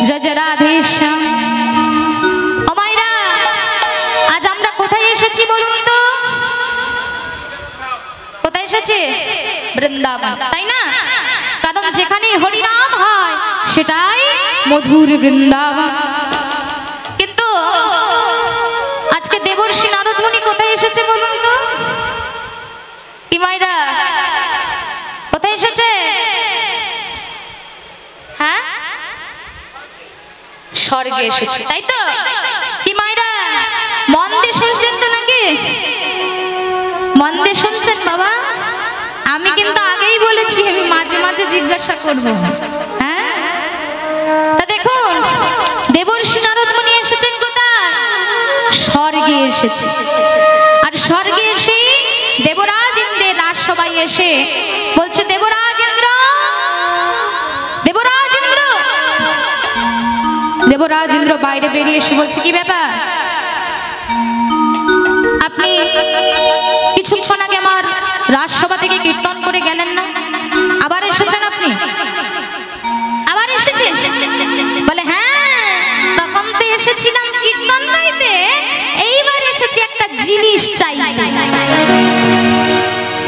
জয় জয় রাধে শ্যাম। ও মাইরা, আজ আমরা কোথায় এসেছি বলুন তো? কোথায় এসেছি? বৃন্দাবন, তাই না? কারণ যেখানে হরিনাম হয় সেটাই মধুর বৃন্দাবন। কিন্তু আজকে দেবর্ষি নারদ মুনি কোথায় এসেছে বলুন তো? কি মাইরা, কোথায় এসেছে? হ্যাঁ, স্বর্গে এসেছে, তাই তো? কি মাইরা, মন দিয়ে শুনছেন তো নাকি? মন দিয়ে শুনছেন বাবা? আমি কিন্তু আগেই বলেছি আমি মাঝে মাঝে জিজ্ঞাসা করব। হ্যাঁ, তা দেখুন দেবর্ষি নারদ মুনি এসেছেন কোথায়? স্বর্গে এসেছে। আর স্বর্গে এসে দেবরাজ ইন্দ্রের রাজসভায় এসে বলছে, দেবরাজ ইন্দ্র, দেবরাজ ইন্দ্র। দেবরাজ ইন্দ্র বাইরে বেরিয়ে এসে বলছে, কি ব্যাপার? আপনি কিছুক্ষণ আগে আমার রাজসভা থেকে কীর্তন করে গেলেন না, আবার এসেছেন আপনি? আবার এসেছেন? বলে হ্যাঁ, তখন তো এসেছিলাম কীর্তন গাইতে, এইবার এসেছি একটা জিনিস চাইতে।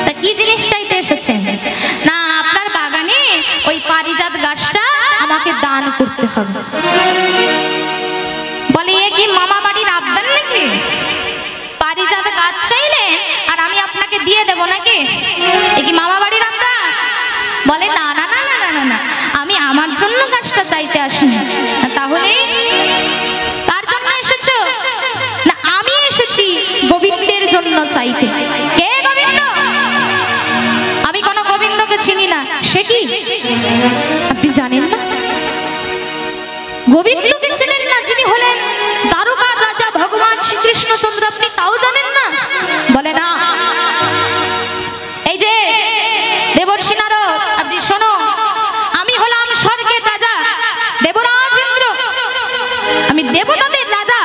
তা কি জিনিস চাইতে এসেছেন? না, আপনার বাগানে ওই পারিজাত গাছটা আমাকে দান করতে হবে। বলে এ কি মামা বাড়ির আবদার নাকি? পারিজাত গাছ চাইলেন আর আমি আপনাকে দিয়ে দেব নাকি? এ কি মামা বাড়ির আবদার? বলে না না না না না না, আমি আমার জন্য গাছটা চাইতে আসিনি। তাহলে কার জন্য এসেছো? না, আমি এসেছি গোবিন্দের জন্য চাইতে। কে গোবিন্দ? আমি কোনো গোবিন্দকে চিনি না। সে কি আপনি জানেন না? গোবিন্দকে ছিলেন না, যিনি হলেন দ্বারকার রাজা ভগবান শ্রীকৃষ্ণচন্দ্র, আপনি তাও জানেন না? বলে না। এই যে দেবর্ষি নারদ, আপনি শোনো, আমি হলাম স্বর্গের রাজা দেবরাজ ইন্দ্র, আমি দেবতাদের রাজা।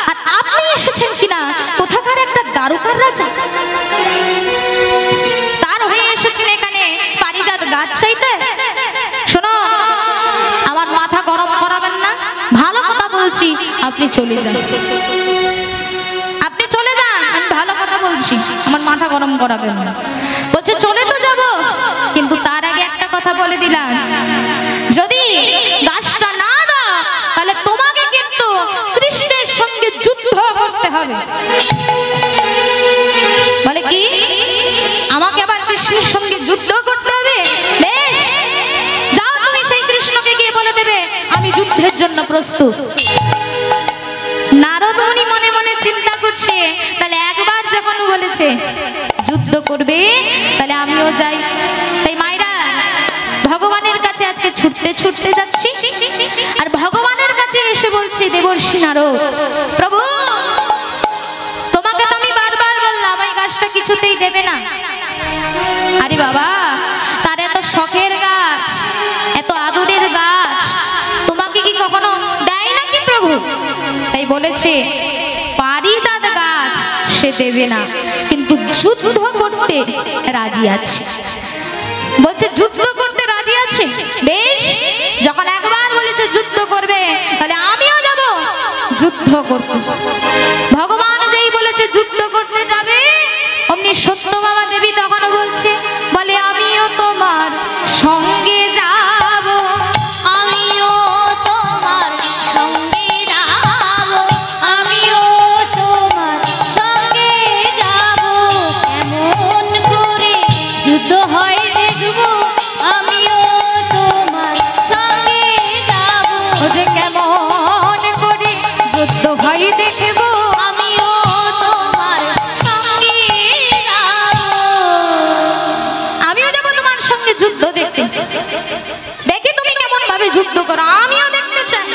আর আপনি এসেছেন কিনা কোথাকার একটা দ্বারকার রাজা, তার হয়ে এসেছেন এখানে পারিজাত গাছ চাইতে। শোনো, আমার মাথা গরম করাবেন না, ভালো কথা বলছি, আপনি চলে যান। আপনি চলে যান, আমি ভালো কথা বলছি, আমার মাথা গরম করাবেন না। বলছে চলে তো যাব, কিন্তু তার আগে একটা কথা বলে দিলাম, যদি গাছটা না দাও তাহলে তোমাকে কিন্তু কৃষ্ণের সঙ্গে যুদ্ধ করতে হবে। বলে কি, আমাকে আবার কৃষ্ণের সঙ্গে যুদ্ধ করতে হবে? বেশ, যাও তুমি সেই কৃষ্ণকে গিয়ে বলে দেবে আমি যুদ্ধের জন্য প্রস্তুত। নারদ মুনি মনে মনে চিন্তা করছে, তাহলে একবার যখন বলেছে যুদ্ধ করবে তাহলে আমিও যাই। তাই মায়েরা, ভগবানের কাছে আজকে ছুটতে ছুটতে যাচ্ছি, আর ভগবানের কাছে এসে বলছি, দেবর্ষি নারদ প্রভু, তোমাকে তো আমি বারবার বললাম এই গাছটা কিছুতেই দেবে না। আরে বাবা, তার এত শখের গাছ, এত আদরের গাছ, তোমাকে কি কখনো দেয় নাকি প্রভু? তাই বলেছে পারিজাত গাছ সে দেবে না, কিন্তু যুদ্ধ করতে রাজি আছে। বলছে যুদ্ধ করতে রাজি আছে? বেশ, যখন একবার বলেছে যুদ্ধ করবে তাহলে আমিও যাব যুদ্ধ করতে। ভগবান যেই বলেছে যুদ্ধ করতে যাবে, অমনি সত্যভামা দেবী তখন বলছে, বলে আমিও তোমার সঙ্গে যাব, আমিও তোমার সঙ্গে যাব, আমিও তোমার সঙ্গে যাব, কেমন করে যুদ্ধ হয় দেখব, আমিও তোমার সঙ্গে যাব। ও যে কেমন করে যুদ্ধ হয় দেখব, আমিও তোমার সঙ্গে যাব, আমিও যাব তোমার সঙ্গে যুদ্ধ দেখতে। দেখি তুমি কেমন ভাবে যুদ্ধ করো, আমিও দেখতে চাই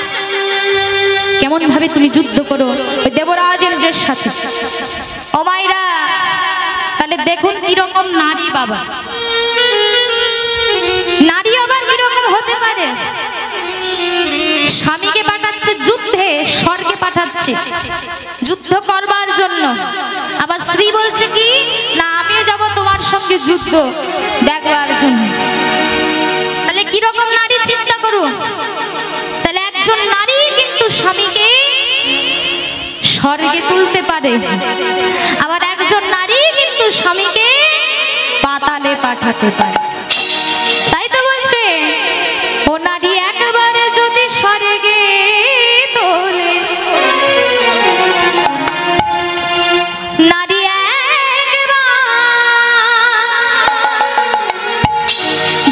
কেমন ভাবে তুমি যুদ্ধ করো ওই দেবরাজ ইন্দ্রের সাথে। ও মাইরা, তাহলে দেখুন কিরকম নারী বাবা, নারী আবার কিরকম হতে পারে। স্বামীকে পাঠাচ্ছে যুদ্ধে, স্বর্গে পাঠাচ্ছে যুদ্ধ করবার জন্য, আবার স্ত্রী বলছে কি না আমিও যাব তোমার সঙ্গে যুদ্ধ দেখবার জন্য। তাহলে কিরকম নারী চিন্তা করুন। তাহলে একজন স্বর্গে তুলতে পারে, আবার একজন নারী কিন্তু স্বামীকে পাতালে পাঠাতে পারে। তাই তো বলছে ও নারী একবারে যদি স্বর্গে তোলে, নারী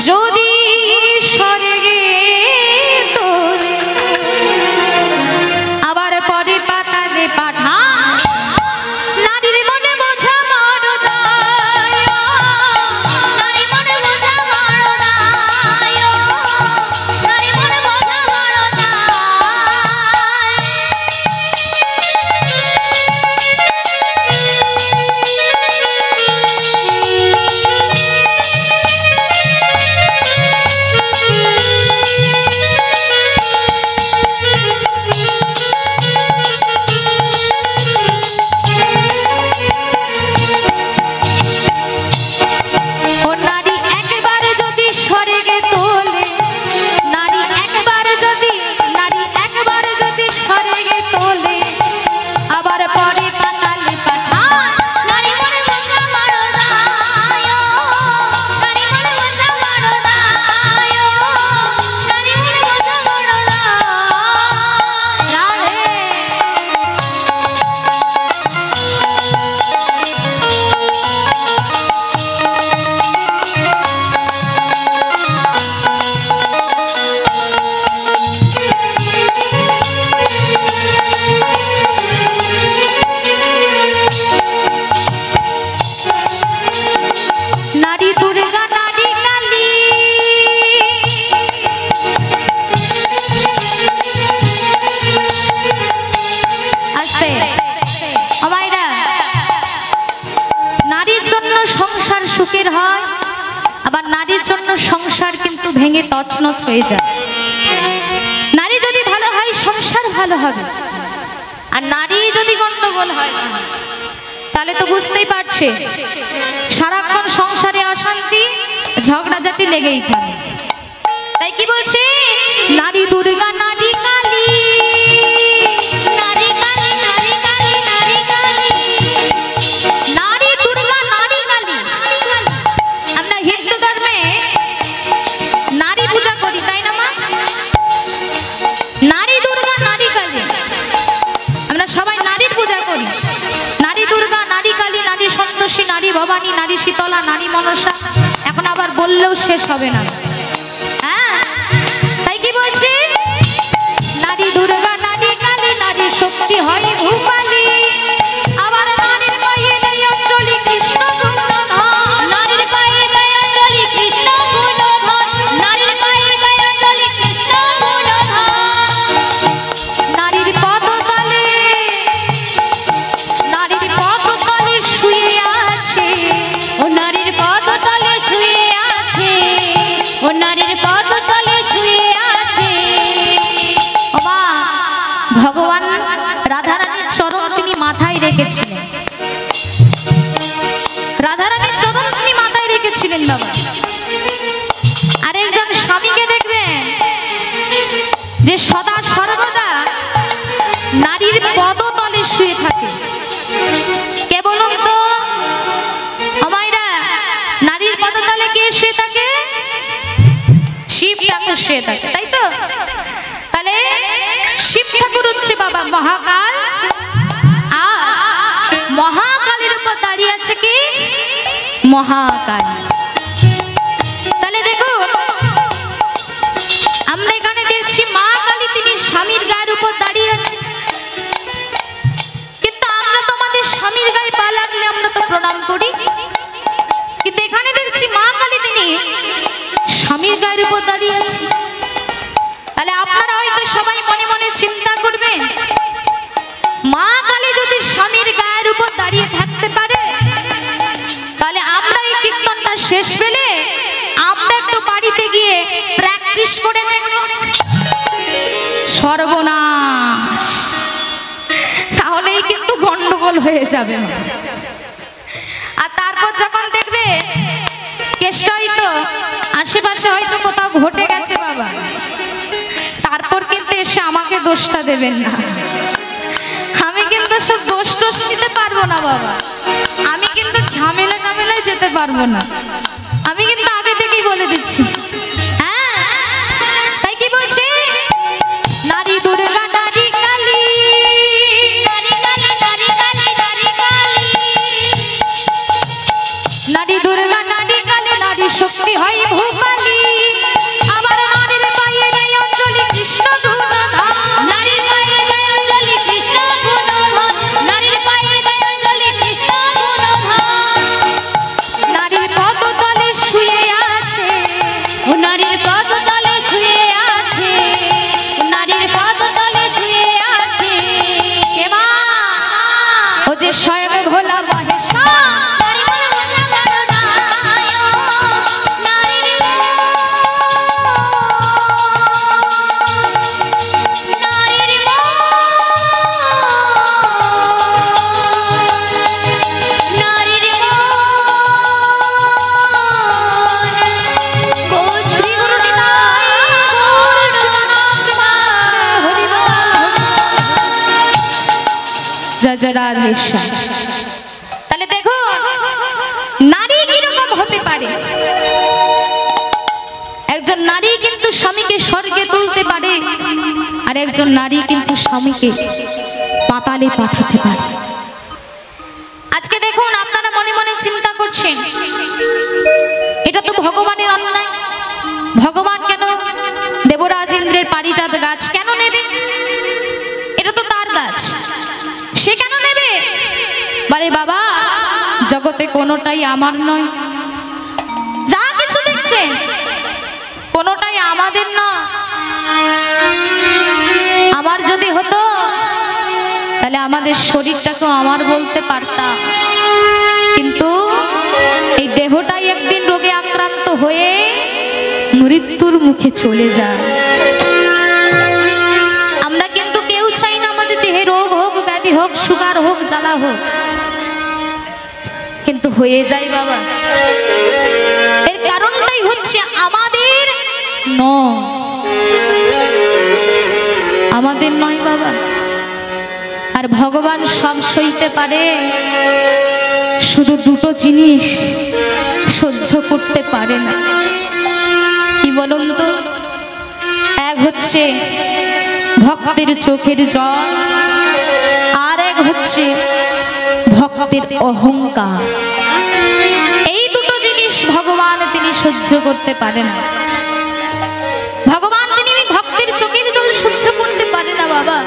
যদি স্বর্গে তোলে, আবার পরে পাতালে পাঠা, নারীর মনে বোঝা মরদায়, নারী মনে বোঝা মরদায়, নারী মনে বোঝা মরদায়। ও নারী একবার যদি স্বর্গে তোলে, নারী একবার যদি স্বর্গে তোলে, আবার পরে পাতালে পাঠায়, নারী মনে বোঝা মরদায়, নারী মনে বোঝা মরদায়, নারী মনে বোঝা মরদায়। রাধে। নারী দুর্গা, নারী কালী, আস্তে ও মায়েরা, নারীর জন্য সংসার সুখের হয়, আবার নারীর জন্য সংসার কিন্তু ভেঙে তছনছ হয়ে যায়। নারী যদি ভালো হয় সংসার ভালো হবে, আর নারী যদি গন্ডগোল হয় তাহলে তো বুঝতেই পারছে সারাক্ষণ সংসারে অশান্তি ঝগড়াঝাটি লেগেই থাকে। তাই কি বলছে নারী দুর্গা, নারী কালী, নারী কালী, নারী কালী, নারী কালী, নারী দুর্গা, নারী কালী। আমরা হিন্দু ধর্মে নারী পূজা করি, তাই না মা? নারী দুর্গা, নারী কালী, আমরা সবাই নারীর পূজা করি। নারী দুর্গা, নারী কালী, নারী সন্তোষী, নারী ভবানী, নারী শীতলা, নারী মনসা, এখন আবার বললেও শেষ হবে না। হ্যাঁ, তাই কি বলছি নারী দুর্গা, নারী কালী, নারী শক্তি হয় ভূপালী, আবার নারীর পায়ে দেয় অঞ্জলি কৃষ্ণ গুণধর, নারীর পায়ে দেয় অঞ্জলি কৃষ্ণ গুণধর, নারীর পায়ে দেয় অঞ্জলি কৃষ্ণ গুণধর। নারীর পদতলে, নারীর পদতলে শুয়ে আছে, ও নারীর পদতলে শুয়ে আছে, ও নারীর পদতলে শুয়ে আছে। ও মা, ভগবান রাধারানীর চরণ তিনি মাথায় রেখেছিলেন, রাধারানীর চরণ তিনি মাথায় রেখেছিলেন বাবা। আর একজন স্বামীকে দেখবেন যে সদা সর্বদা নারীর পদতলে শুয়ে থাকে। কে বলুন তো ও মায়েরা, নারীর পদতলে কে শুয়ে থাকে? শিব ঠাকুর শুয়ে থাকে, তাই তো? তাহলে শিব ঠাকুর হচ্ছে বাবা মহাকাল, আর মহাকালের উপর দাঁড়িয়ে আছে কি মহাকাল। তাহলে দেখুন আমরা এখানে দেখছি মা কালী তিনি স্বামীর গায়ের উপর দাঁড়িয়ে আছে, কিন্তু আমরা তো আমাদের স্বামীর গায়ে পা লাগলে আমরা তো প্রণাম করি, কিন্তু এখানে দেখছি মা কালী তিনি স্বামীর গায়ের উপর দাঁড়িয়ে আছে। তাহলে আপনারা হয়তো সবাই মনে মনে চিন্তা করবেন, মা কালী যদি স্বামীর গায়ের উপর দাঁড়িয়ে থাকতে পারে, তাহলে আমরা এই কীর্তনটা শেষ পেলে আমরা একটু বাড়িতে গিয়ে প্র্যাকটিস করে দেখব। সর্বনাশ, তাহলেই কিন্তু গন্ডগোল হয়ে যাবে। আর তারপর যখন দেখবে কেসটা হয়তো আশেপাশে হয়তো কোথাও ঘটে গেছে বাবা, তারপর কিন্তু এসে আমাকে দোষটা দেবেন না, আমি কিন্তু ওসব দোষ টোষ নিতে পারবো না বাবা, আমি কিন্তু ঝামেলায় যেতে পারবো না, আমি কিন্তু আগে থেকেই বলে দিচ্ছি। হ্যাঁ, তাই কি বলছি, নারী দুর্গা নারী কালী, নারী দুর্গা নারী কালী, নারী শক্তি হয় ভূপালী, আবার নারীর পায়ে দেয় অঞ্জলি কৃষ্ণ গুণগান, নারীর পায়ে দেয় অঞ্জলি কৃষ্ণ গুণগান, নারীর পায়ে দেয় অঞ্জলি কৃষ্ণ গুণগান। নারীর পদতলে শুয়ে আছে, ও নারীর পদতলে শুয়ে আছে, নারীর পদতলে শুয়ে আছে। কে মা? ও যে স্বয়ং ভোলা মহেশ্বর, তাহলে দেখো নারী কিরকম হতে পারে। একজন নারী কিন্তু স্বামীকে স্বর্গে তুলতে পারে, আর একজন নারী কিন্তু স্বামীকে পাতালে পাঠাতে পারে। আজকে দেখুন আপনারা মনে মনে চিন্তা করছেন, এটা তো ভগবানের অন্যায়, ভগবান কেন দেবরাজ ইন্দ্রের পারিজাত গাছ কেন নেবে? এটা তো তার গাছ, সে কেন নেবে? বলে বাবা, জগতে কোনোটাই আমার নয়, যা কিছু দেখছেন কোনোটাই আমাদের না। আমার যদি হতো তাহলে আমাদের শরীরটাকেও আমার বলতে পারতাম, কিন্তু এই দেহটাই একদিন রোগে আক্রান্ত হয়ে মৃত্যুর মুখে চলে যায়। আমরা কিন্তু কেউ চাই না আমাদের দেহে রোগ হোক, ব্যাধি হোক, সুগার হোক, জ্বালা হোক, কিন্তু হয়ে যায় বাবা। এর কারণটাই হচ্ছে আমাদের নয়, আমাদের নয় বাবা। আর ভগবান সব সইতে পারে, শুধু দুটো জিনিস সহ্য করতে পারে না, কি বলুন তো? এক হচ্ছে ভক্তের চোখের জল, আর এক হচ্ছে ভক্তের অহংকার। এই দুটো জিনিস ভগবান তিনি সহ্য করতে পারেন না। ভগবান তিনি ভক্তের চোখের জল সহ্য করতে পারে না বাবা।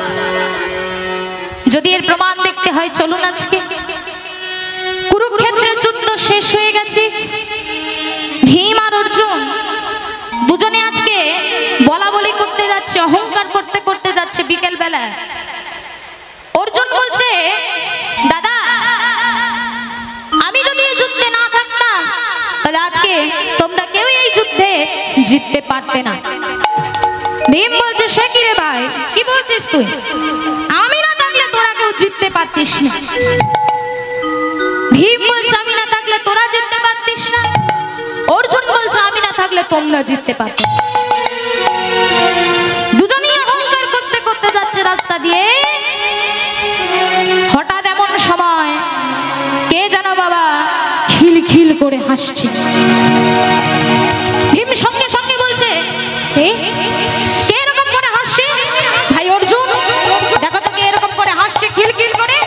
যদি এর প্রমাণ দেখতে হয় চলুন আজকে কুরুক্ষেত্রের যুদ্ধ শেষ হয়ে গেছে, ভীম আর অর্জুন দুজনে আজকে বলা বলি করতে যাচ্ছে, অহংকার করতে করতে যাচ্ছে। বিকেল বেলা অর্জুন বলছে, দাদা আমি যদি এই যুদ্ধে না থাকতাম তাহলে আজকে তোমরা কেউ এই যুদ্ধে জিততে পারতে না। ভীম বলছে, সে কি রে ভাই, কি বলছিস তুই? আমি না থাকলে তোরা কেউ জিততে পারতিস না। ভীম বলছে, আমি না থাকলে তোরা জিততে পারতিস না। অর্জুন বলছে, আমি না থাকলে তোমরা জিততে পারতে। দুজনেই অহংকার করতে করতে যাচ্ছে রাস্তা দিয়ে। হঠাৎ এমন সময় কে জানো বাবা খিলখিল করে হাসছে। ভীম সঙ্গে সঙ্গে বলছে, কে এরকম করে হাসছে? ভাই অর্জুন, দেখো তো কে এরকম করে হাসছে খিলখিল করে।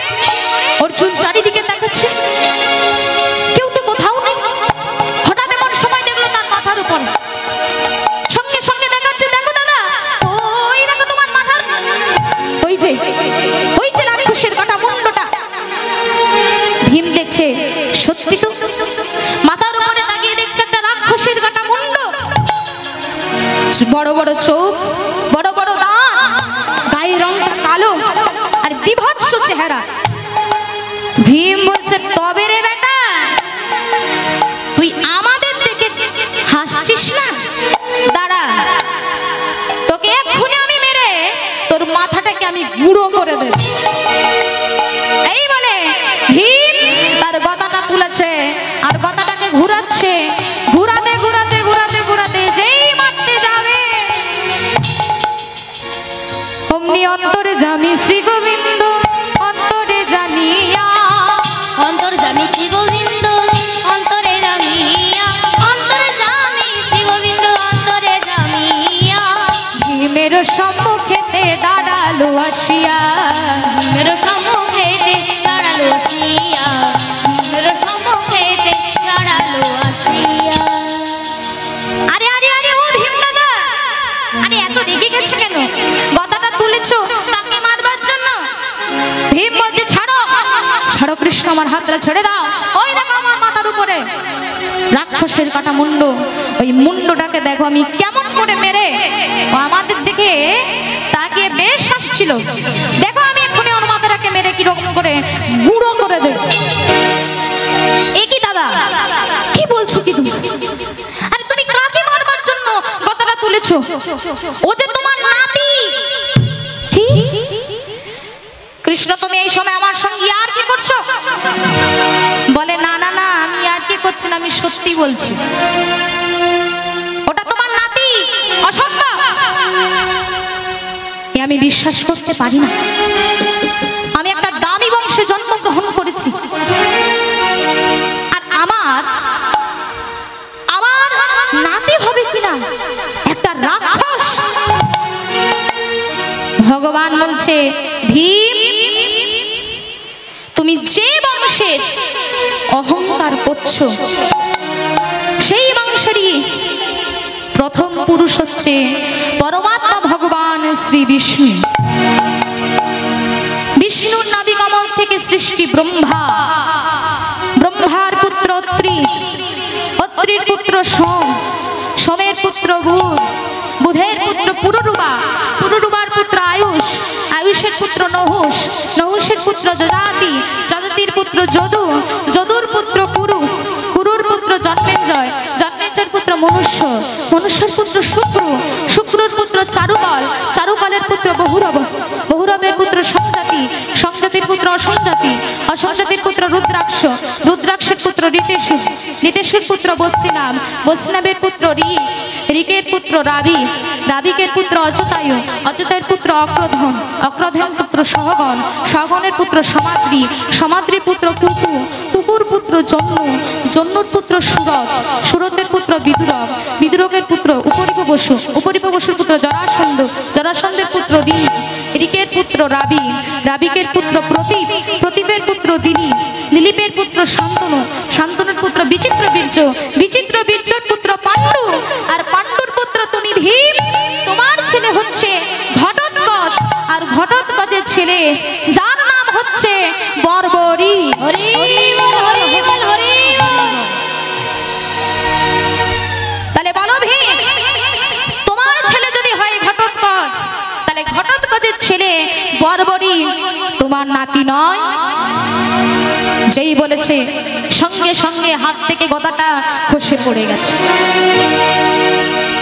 অর্জুন চারিদিকে দেখাচ্ছে, কেউ তো কোথাও নেই। হঠাৎ এমন সময় দেখলো তার মাথার উপর, সঙ্গে সঙ্গে দেখাচ্ছে, দেখো দাদা, ওই দেখো তোমার মাথার ওই যে রাক্ষসের কাটা মুন্ডটা। ভীম দেখছে, সত্যি তো মাথার উপরে তাকিয়ে দেখছে একটা রাক্ষসের কাটা মুন্ড, বড় বড় চোখ, বড় বড় দাঁত, গায়ের রংটা কালো আর বিভৎস চেহারা। ভীম বলছে, তবে রে বেটা, তুই আমাদের দিকে হাসছিস না? দাঁড়া, তোকে এক্ষুনি আমি মেরে তোর মাথাটাকে আমি গুঁড়ো করে দেব। এই বলে ভীম তার গদাটা তুলেছে আর গদাটাকে ঘুরাচ্ছে। ঘুরাতে ঘুরাতে ঘুরাতে ঘুরাতে যেই মারতে যাবে, অমনি অন্তরে জামি শ্রী গোবিন্দ, অন্তরে জামিয়া, অন্তর্যামী শ্রী গোবিন্দ অন্তরে জামিয়া, অন্তরে জামি শ্রী গোবিন্দ অন্তরে জামিয়া। ভীমের সম্মুখেতে দাঁড়ালো আসিয়া, ভীমের সম্মুখেতে দাঁড়ালো আসিয়া, ভীমের সম্মুখেতে দাঁড়ালো আসিয়া। আরে আরে আরে ও ভীম দাদা, আরে এত রেগে গেছো কেন? গদাটা তুলেছো তাকে মারবার জন্য? ভীম বলছে ছাড়ো, ছাড়ো কৃষ্ণ, আমার হাতটা ছেড়ে দাও। ওই দেখো আমার মাথার উপরে রাক্ষসের কাটা মুন্ড, ওই মুন্ডটাকে দেখো আমি কেমন করে মেরে ও আমাদের দিকে তাকিয়ে বেশ হাসছিল। দেখো আমি এক্ষুনি ওর মাথাটাকে মেরে কিরকম করে বুড়ো করে দেব। এ কি দাদা, কি বলছো কি তুমি? আরে তুমি কাকে মারবার জন্য কথাটা তুলেছো? ও যে তোমার নাতি। ঠিক কৃষ্ণ, তুমি এই সময় আমার সঙ্গে আর কি করছো? বলে না না না, আমি আর কি করছি না, আমি সত্যি বলছি, ওটা তোমার নাতি। অসম্ভব, এ আমি বিশ্বাস করতে পারি না। আমি একটা দামি বংশে জন্মগ্রহণ করেছি, আর আমার আমার নাতি হবে কিনা একটা রাক্ষস। ভগবান বলছে ভীম, তুমি যে বংশের অহংকার করছো সেই বংশেরই প্রথম পুরুষ হচ্ছে পরমাত্মা ভগবান শ্রী বিষ্ণু। বিষ্ণুর নাভি কমল থেকে সৃষ্টি ব্রহ্মা, ব্রহ্মার পুত্র অত্রি, অত্রির পুত্র সোম, সোমের পুত্র বুধ, বুধের পুত্র পুরুরুবা, পুরুরুবার পুত্র আয়ুষ, আয়ুষের পুত্র নহুষ, নহুষের পুত্র যজাতি, যজাতির পুত্র যদু, যদুর পুত্র কুরু, কুরুর পুত্র জন্মেঞ্জয়, জন্মেঞ্জয়ের পুত্র মনুষ্য, মনুষ্যের পুত্র শুক্র, শুক্রর পুত্র চারুকল, চারুকলের পুত্র বহুরব, বহুরবের পুত্র সংজাতি, সংজাতির পুত্র অসংজাতি, অসংজাতির পুত্র রুদ্রাক্ষ, রুদ্রাক্ষের পুত্র ঋতেশু, ঋতেশুর পুত্র বস্তিনাম, বস্তিনামের পুত্র ঋক, ঋকের পুত্র রাবি, রাবিকের পুত্র অযতায়ু, অযতায়ের পুত্র অক্রধন, অক্রধনের পুত্র সহগণ, সহগণের পুত্র সমাদ্রি, সমাদ্রির পুত্র কুকু, কুকুর পুত্র জন্মু, জন্মুর পুত্র সুরত, সুরতের পুত্র বিদুরক, বিদুরকের পুত্র উপরিপ বসু, উপরিপ বসুর পুত্র জরাসন্ধ, জরাসন্ধের পুত্র ঋক, ঋকের পুত্র রাবি, রাবিকের পুত্র প্রতীপ, প্রতীপের পুত্র দিলীপ, দিলীপের পুত্র শান্তনু, শান্তনুর পুত্র বিচিত্র বীর্য, বিচিত্র বীর্যর পুত্র পাণ্ডু, আর পাণ্ডুর পুত্র তুমি ভীম। তোমার ছেলে হচ্ছে ঘটোৎকচ, আর ঘটোৎকচের ছেলে যার নাম হচ্ছে বর্বরী। হরি বল, হরি বল, হরি বল। তাহলে বলো ভীম, তোমার ছেলে যদি হয় ঘটোৎকচ, তাহলে ঘটোৎকচের ছেলে বর্বরী তোমার নাতি নয়? যেই বলেছে সঙ্গে সঙ্গে হাত থেকে গদাটা খসে পড়ে গেছে।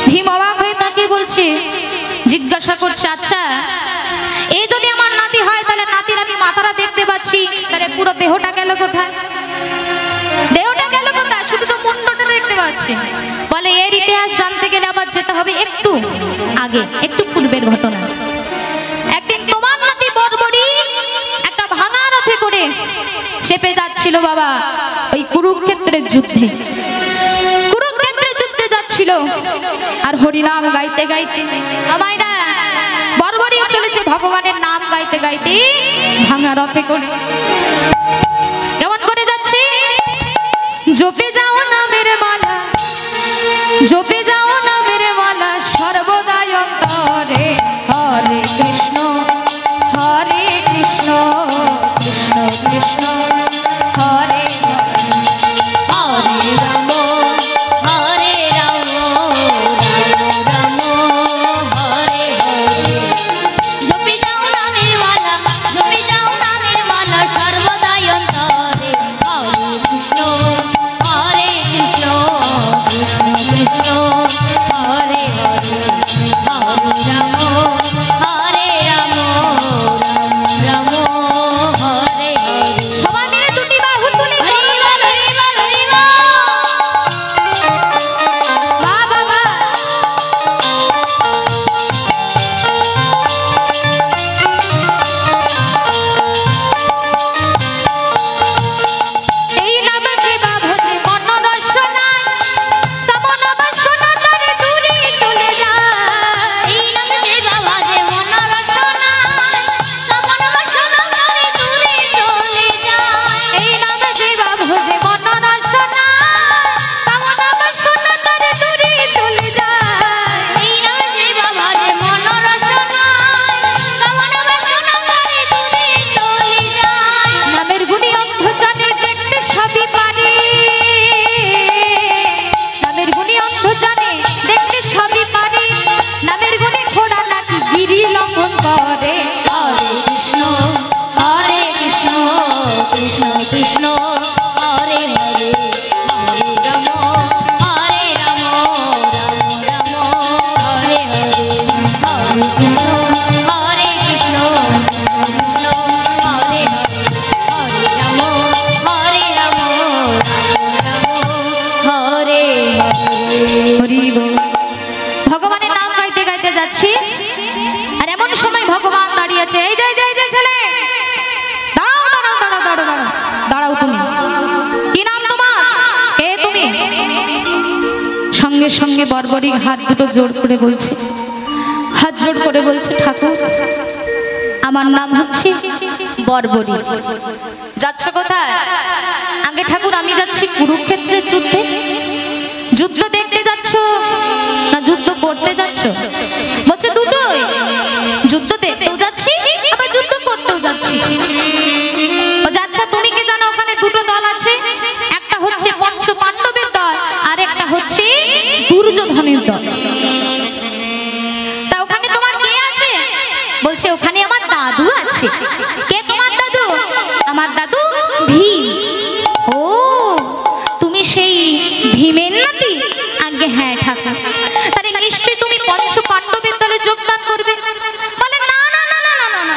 ভীম অবাক হয়ে তাকে বলছে, জিজ্ঞাসা করছে আচ্ছা এই যদি আমার নাতি হয় তাহলে নাতির আমি মাথাটা দেখতে পাচ্ছি, তাহলে পুরো দেহটা গেল কোথায়? দেহটা গেল কোথায়? শুধু তো মুন্ডটা দেখতে পাচ্ছি। বলে এর ইতিহাস জানতে গেলে আবার যেতে হবে একটু আগে, একটু পূর্বের ঘটনা। একদিন তোমার নাতি বর্বরী একটা ভাঙা রথে করে চেপে যাচ্ছিল বাবা ওই কুরুক্ষেত্রের যুদ্ধে, কুরুক্ষেত্রের যুদ্ধে যাচ্ছিল, আর হরিনাম গাইতে গাইতে আমায়রা বর্বরী চলেছে ভগবানের নাম গাইতে গাইতে ভাঙা রথে করে। কেমন করে যাচ্ছে? জপে যাও নামের মালা, জপে যাও নামের মালা সর্বদাই অন্তরে, হরে কৃষ্ণ হরে কৃষ্ণ কৃষ্ণ কৃষ্ণ হরে হরে রাম, হরে রাম, রাম রাম, হরে হরে। জপে যাও নামের মালা, জপে যাও নামের মালা সর্বদাই অন্তরে, হরে কৃষ্ণ হরে কৃষ্ণ কৃষ্ণ কৃষ্ণ করে হরে কৃষ্ণ কৃষ্ণ কৃষ্ণ হরে হরে হরে রাম রাম রাম হরে হরে হরে কৃষ্ণ কৃষ্ণ হরে হরে রাম রাম হরে হরি বল। ভগবানের নাম গাইতে গাইতে যাচ্ছি, আর এমন সময় ভগবান দাঁড়িয়েছে। এই যে ছেলে, দাঁড়াও দাঁড়াও দাঁড়াও দাঁড়াও দাঁড়াও দাঁড়াও, তুমি কি নাম তোমার, কে তুমি? সঙ্গে সঙ্গে বর্বরিক হাত দুটো জোর করে বলছে, হাত জোর করে বলছে, ঠাকুর আমার নাম হচ্ছে বর্বরী। যাচ্ছ কোথায়? আগে ঠাকুর আমি যাচ্ছি কুরুক্ষেত্রের যুদ্ধে। যুদ্ধ দেখতে যাচ্ছ না যুদ্ধ করতে যাচ্ছ? বলছে দুটোই, যুদ্ধ দেখতেও যাচ্ছি আবার যুদ্ধ করতেও যাচ্ছি। আচ্ছা তুমি কি জানো ওখানে দুটো দল আছে, একটা হচ্ছে পঞ্চ পাণ্ডবের দল আর একটা হচ্ছে দুর্যোধনের দল। তা ওখানে তোমার কে আছে? বলছে ওখানে আমার দাদু আছে। কে তোমার দাদু? আমার দাদু ভীম। ও তুমি সেই ভীমের নাতি? আগে হ্যাঁ ঠাকুর। তাহলে নিশ্চয়ই তুমি পঞ্চ পাণ্ডবের দলে যোগদান করবে? বলে না না না না না না,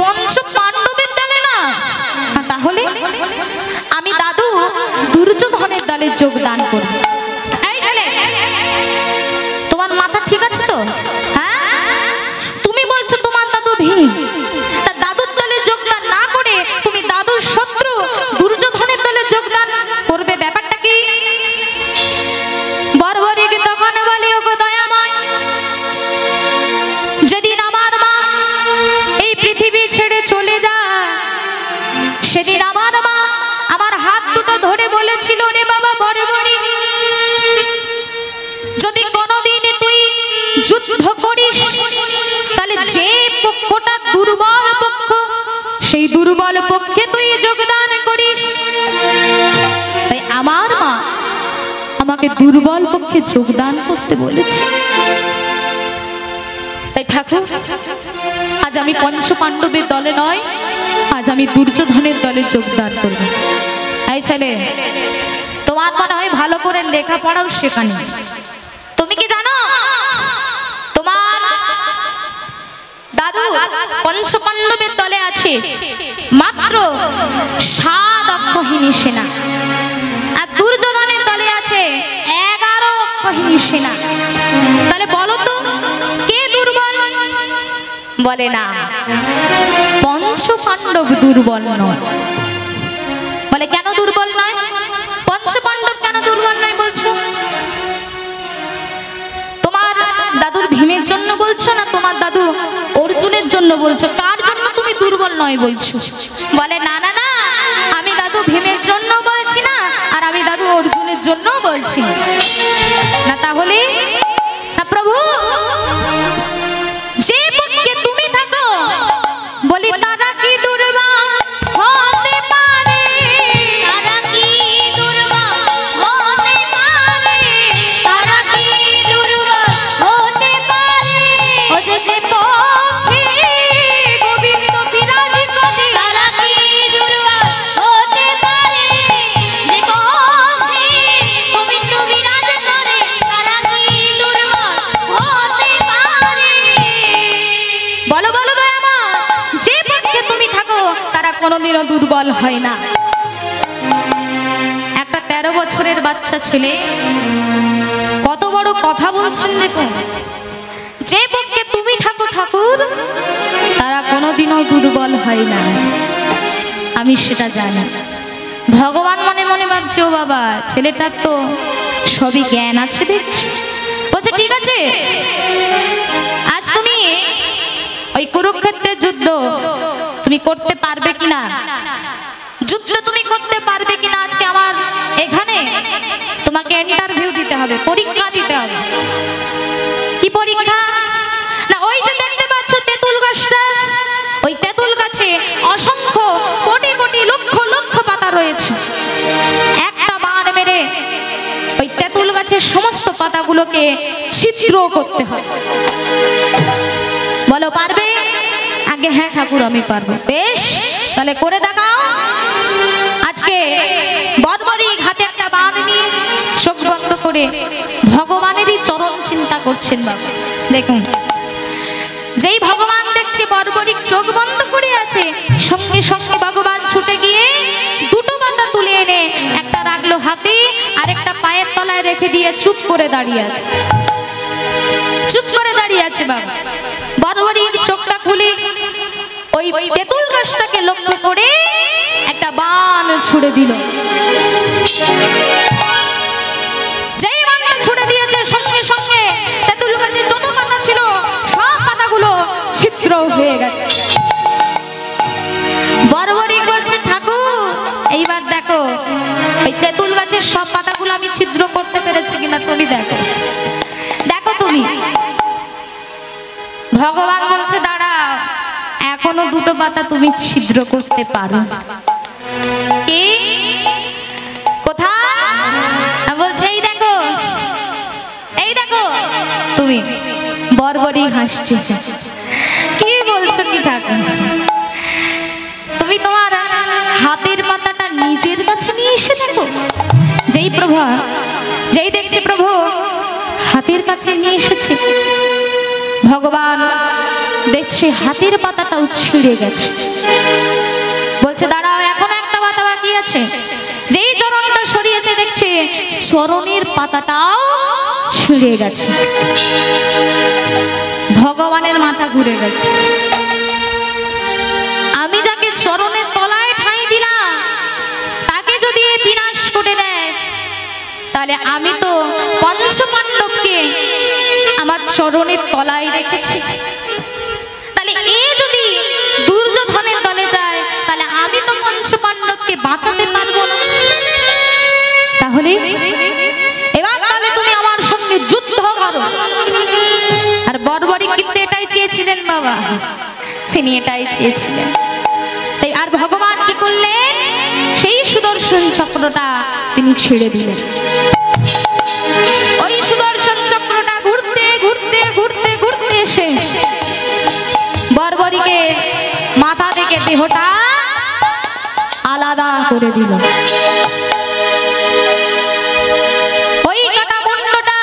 পঞ্চ পাণ্ডবের দলে না। তাহলে আমি দাদু দুর্যোধনের দলে যোগদান করব। এই ছেলে, তোমার মাথা ঠিক আছে তো? হ্যাঁ, তুমি বলছো তোমার দাদু ভীম, তা দাদুর দলে যোগদান না করে তুমি দাদুর শত্রু দুর্যোধনের দলে যোগদান করবে, ব্যাপারটা কি? বর্বরিক তখন বলে, ওগো দয়াময়, যেদিন আমার মা এই পৃথিবী ছেড়ে চলে যায় সেদিন আমার মা আমার হাত দুটো ধরে বলেছিল, রে বাবা বর্বরী, যদি কোনোদিন তুই যুদ্ধ করিস তাহলে যে পক্ষটা দুর্বল পক্ষ সেই দুর্বল পক্ষে তুই যোগদান করিস। তাই আমার মা আমাকে দুর্বল পক্ষে যোগদান করতে বলেছে। তাই ঠাকুর আজ আমি পঞ্চ পাণ্ডবের দলে নয়, আজ আমি দুর্যোধনের দলে যোগদান করব। এই ছেলে, তোমার মনে হয় ভালো করে লেখাপড়াও শেখানি। তুমি কি জানো তোমার দাদু পঞ্চ পাণ্ডবের দলে আছে মাত্র 7 অক্ষহীনী সেনা, আর দুর্যোধনের দলে আছে 11 অক্ষহীনী সেনা। তাহলে বলো তো কে দুর্বল? বলে না, পঞ্চ পাণ্ডব দুর্বল নয়। বলে কেন দুর্বল নয়? পঞ্চ পাণ্ডব কেন দুর্বল নয় বলছো? তোমার দাদুর ভীমের জন্য বলছো না তোমার দাদু অর্জুনের জন্য বলছো? কার জন্য তুমি দুর্বল নয় বলছো? বলে না না না, আমি দাদু ভীমের জন্য বলছি না, আর আমি দাদু অর্জুনের জন্য বলছি না। তাহলে না প্রভু, যে পক্ষে তুমি থাকো বলি তারা কি দুর্বল হতে পারে? তারা কি দুর্বল হতে পারে? তারা কি দুর্বল হতে পারে? ও যে পক্ষে গোবিন্দ বিরাজ করে, তারা কি দুর্বল হতে পারে? যে পক্ষে গোবিন্দ বিরাজ করে, তারা কি দুর্বল হতে পারে? বলো বলো দয়ামা, যে পক্ষে তুমি থাকো তারা কোনোদিনও দুর্বল হয় না। একটা 13 বছরের বাচ্চা ছেলে কত বড় কথা বলছেন দেখুন। যে পক্ষে তুমি থাকো ঠাকুর তারা কোনোদিনও দুর্বল হয় না, আমি সেটা জানি। ভগবান মনে মনে ভাবছে, ও বাবা ছেলেটার তো সবই জ্ঞান আছে দেখছি। বলছে ঠিক আছে, আজ তুমি ওই কুরুক্ষেত্রের যুদ্ধ তুমি করতে পারবে কিনা, যুদ্ধ তুমি করতে পারবে কিনা আজকে আমার এখানে তোমাকে ইন্টারভিউ দিতে হবে, পরীক্ষা দিতে হবে। কি পরীক্ষা? না ওই যে দেখতে পাচ্ছ তেঁতুল গাছটা, ওই তেঁতুল গাছে অসংখ্য কোটি কোটি লক্ষ লক্ষ পাতা রয়েছে। একটা বাণ মেরে ওই তেঁতুল গাছের সমস্ত পাতাগুলোকে ছিদ্র করতে হয়। বলে ঠাকুর আমি পারবো। বেশ, তাহলে করে দেখাও। আজকে বর্বরিক হাতে একটা বান নিয়ে চোখ বন্ধ করে ভগবানেরই চরণ চিন্তা করছেন বাবা। দেখুন, যেই ভগবান দেখছে বর্বরিক চোখ বন্ধ করে আছে, সঙ্গে সঙ্গে ভগবান ছুটে গিয়ে দুটো পাতা তুলে এনে একটা রাখলো হাতে আর একটা পায়ের তলায় রেখে দিয়ে চুপ করে দাঁড়িয়ে আছে। চুপ করে দাঁড়িয়ে আছে বাবা। বর্বরিক চোখটা খুলে ওই তেঁতুল গাছটাকে লক্ষ্য করে একটা বান ছুড়ে দিল। যেই বানটা ছুড়ে দিয়েছে, সঙ্গে সঙ্গে তেঁতুল গাছে যত পাতা ছিল সব পাতাগুলো ছিদ্র হয়ে গেছে। বর্বরিক বলছে, ঠাকুর এইবার দেখো ওই তেঁতুল গাছের সব পাতাগুলো আমি ছিদ্র করতে পেরেছি কিনা তুমি দেখো, দেখো তুমি। ভগবান বলছে, দাঁড়াও, এখনো দুটো পাতা তুমি ছিদ্র করতে পারো। কি কোথায়? বলছে এই দেখো, এই দেখো। তুমি বর্বরিক হাসছে, কি বলছো কি ঠাকুর? তুমি তোমার হাতের পাতাটা নিজের কাছে নিয়ে এসে দেখো। যেই প্রভু, যেই দেখছে প্রভু হাতের কাছে নিয়ে এসেছে, ভগবান দেখছে হাতের পাতাটাও ছিঁড়ে গেছে। বলছে, দাঁড়াও, এখন একটা পাতা বাকি আছে। যেই চরণটা সরিয়েছে দেখছে চরণের পাতাটাও ছিঁড়ে গেছে। ভগবানের মাথা ঘুরে গেছে। আমি যাকে চরণের তলায় ঠাঁই দিলাম তাকে যদি বিনাশ করে দেয়, তাহলে আমি তো পঞ্চপাণ্ডবকে আমার চরণের তলায় রেখেছি। তাহলে এ যদি দুর্যোধনের দলে যায়, তাহলে আমি তো পঞ্চপাণ্ডবকে বাঁচাতে পারবো না। তাহলে এবার তাহলে তুমি আমার সঙ্গে যুদ্ধ করো। আর বর্বরিক কিন্তু এটাই চেয়েছিলেন বাবা, তিনি এটাই চেয়েছিলেন। তাই আর ভগবান কি করলেন? সেই সুদর্শন চক্রটা তিনি ছেড়ে দিলেন। ওই সুদর্শন চক্রটা ঘুরতে ঘুরতে ঘুরতে ঘুরতে এসে বর্বরিকের মাথা থেকে দেহটা আলাদা করে দিল। ওই কাটা মুন্ডটা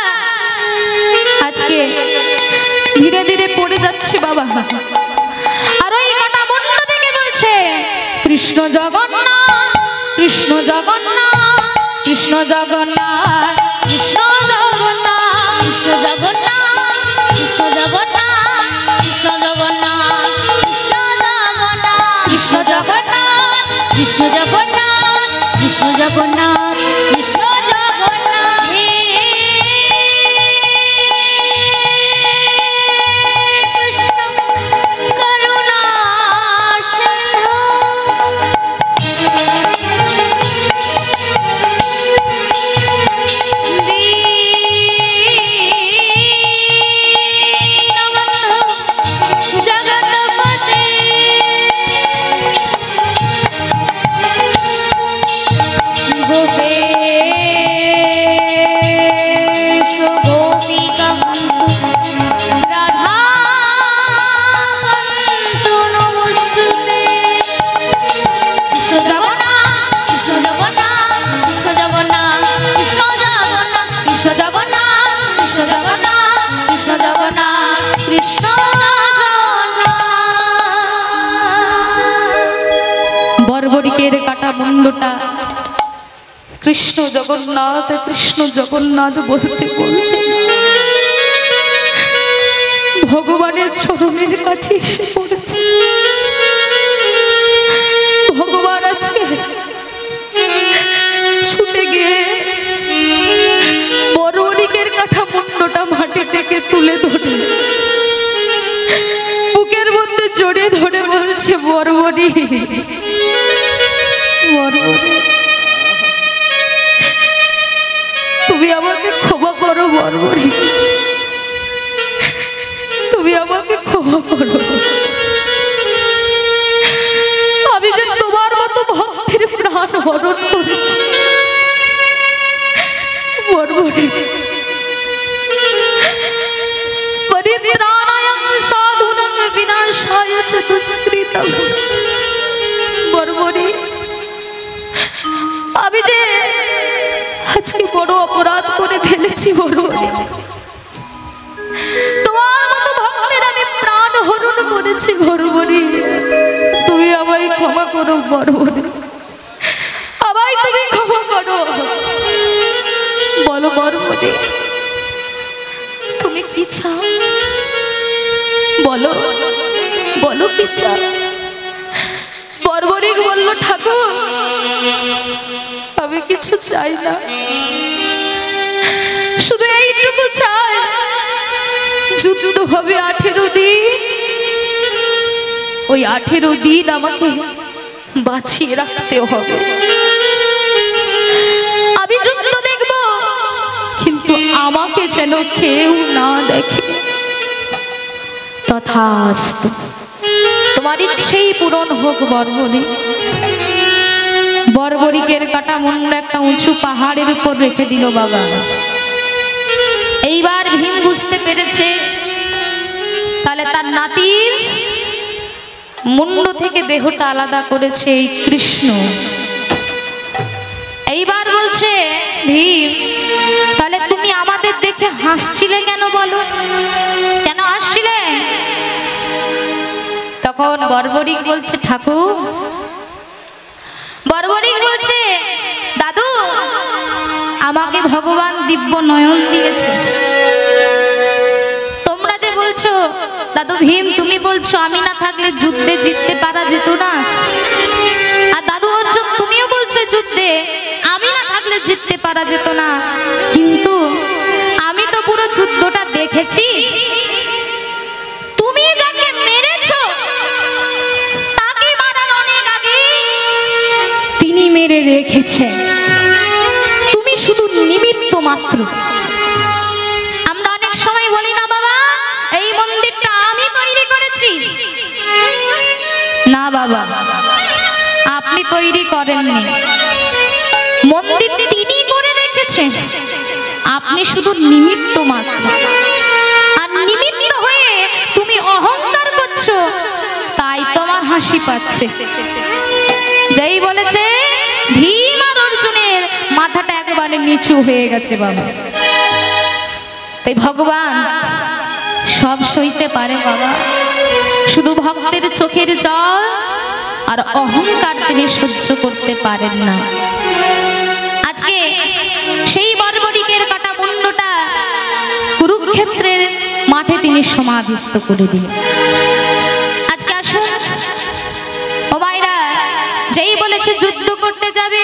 আজকে ধীরে ধীরে পড়ে যাচ্ছে বাবা। আর ওই কাটা মুন্ড থেকে বলছে, কৃষ্ণ জগন্নাথ, কৃষ্ণ জগন্নাথ, কৃষ্ণ জগন্নাথ, কৃষ্ণ জগন্নাথ, কৃষ্ণ জগন্নাথ, কৃষ্ণ জগন্নাথ, কৃষ্ণ জগন্নাথ, কৃষ্ণ জগন্নাথ, কৃষ্ণ জগন্নাথ, কৃষ্ণ জগন্নাথ, কৃষ্ণ জগন্নাথ, হে কৃষ্ণ করুণা সিন্ধু, জগৎপতে, গোপেশ গোপিকা রাধা কান্ত নমস্তুতে। কৃষ্ণ জগন্নাথ, কৃষ্ণ জগন্নাথ, কৃষ্ণ জগন্নাথ, কৃষ্ণ জগন্নাথ, কৃষ্ণ জগন্নাথ, কৃষ্ণ জগন্নাথ, কৃষ্ণ জগন্নাথ, কৃষ্ণ জগন্নাথ। বর্বরিকের কাটা মুন্ডটা কৃষ্ণ জগন্নাথ, কৃষ্ণ জগন্নাথ বলতে বলতে ভগবানের চরণের কাছে এসে পড়েছে। ভগবান আজকে ছুটে গিয়ে বর্বরিকের কাটা মুন্ডটা মাটি থেকে তুলে ধরে বুকের মধ্যে জড়িয়ে ধরে বলছে, বর্বরিক, বর্বরিক, তুমি আমাকে ক্ষমা করো বর্বরিক, তুমি আমাকে ক্ষমা করো। আমি যে তোমার মতো ভক্তের প্রাণ হরণ করেছি বর্বরিক। পরিত্রাণায় সাধুনাং বিনাশায় চ দুষ্কৃতম আমি যে আজকে বড় অপরাধ করে ফেলেছি বড়বড়ি। তোমার মতো ভক্তের আমি প্রাণ হরণ করেছি বড়বড়ি। তুমি আমায় ক্ষমা করো বড়বড়ি, আমায় তুমি ক্ষমা করো। বলো বড়বড়ি তুমি কি চাও, বলো বলো কি চাও। বড়বড়ি বলল ঠাকুর আমি কিছু চাই না, শুধু এইটুকু চাই যুদ্ধ হবে 18 দিন, ওই 18 দিন আমাকে বাঁচিয়ে রাখতে হবে। আমি যুদ্ধ দেখব কিন্তু আমাকে যেন কেউ না দেখে। তথাস্তু, তোমার ইচ্ছেই পূরণ হোক বর্বরী। বর্বরিকের কাটা মুন্ড একটা উঁচু পাহাড়ের উপর রেখে দিল বাবা। এইবার ভীম বুঝতে পেরেছে তাহলে তার নাতির মুন্ড থেকে দেহটা আলাদা করেছে এই কৃষ্ণ। এইবার বলছে ভীম তাহলে তুমি আমাদের দেখে হাসছিলে কেন, বলো কেন হাসছিলে? তখন বর্বরিক বলছে ঠাকুর, বর্বরিক বলছে দাদু আমাকে ভগবান দিব্য নয়ন দিয়েছে। তোমরা যে বলছো দাদু ভীম তুমি বলছো আমি না থাকলে যুদ্ধে জিততে পারা যেত না, আর দাদু অর্জুন তুমিও বলছো যুদ্ধে আমি না থাকলে জিততে পারা যেত না, কিন্তু আমি তো পুরো যুদ্ধটা দেখেছি। তুমি যাকে মেরেছো তাকে মারার অনেক আগে তিনি মেরে রেখেছেন, তুমি শুধু নিমিত্ত মাত্র। আমরা অনেক সময় বলি না বাবা এই মন্দিরটা আমি তৈরি করেছি, না বাবা আপনি তৈরি করেননি, মন্দির তিনি করে রেখেছেন, আপনি শুধু নিমিত্ত মাত্র। আর নিমিত্ত হয়ে তুমি অহংকার করছো তাই তোমার হাসি পাচ্ছে। যেই বলেছে ভীম আর অর্জুনের মাথাটা একেবারে নিচু হয়ে গেছে বাবা। তাই ভগবান সব সইতে পারে বাবা, শুধু ভক্তের চোখের জল আর অহংকার তিনি সহ্য করতে পারেন না। আজকে সেই বর্বরিকের কাটা মুন্ডটা কুরুক্ষেত্রের মাঠে তিনি সমাধিস্থ করে দিলেন। আজকে আসুন ও ভাইরা, যেই বলেছে যুদ্ধ করতে যাবে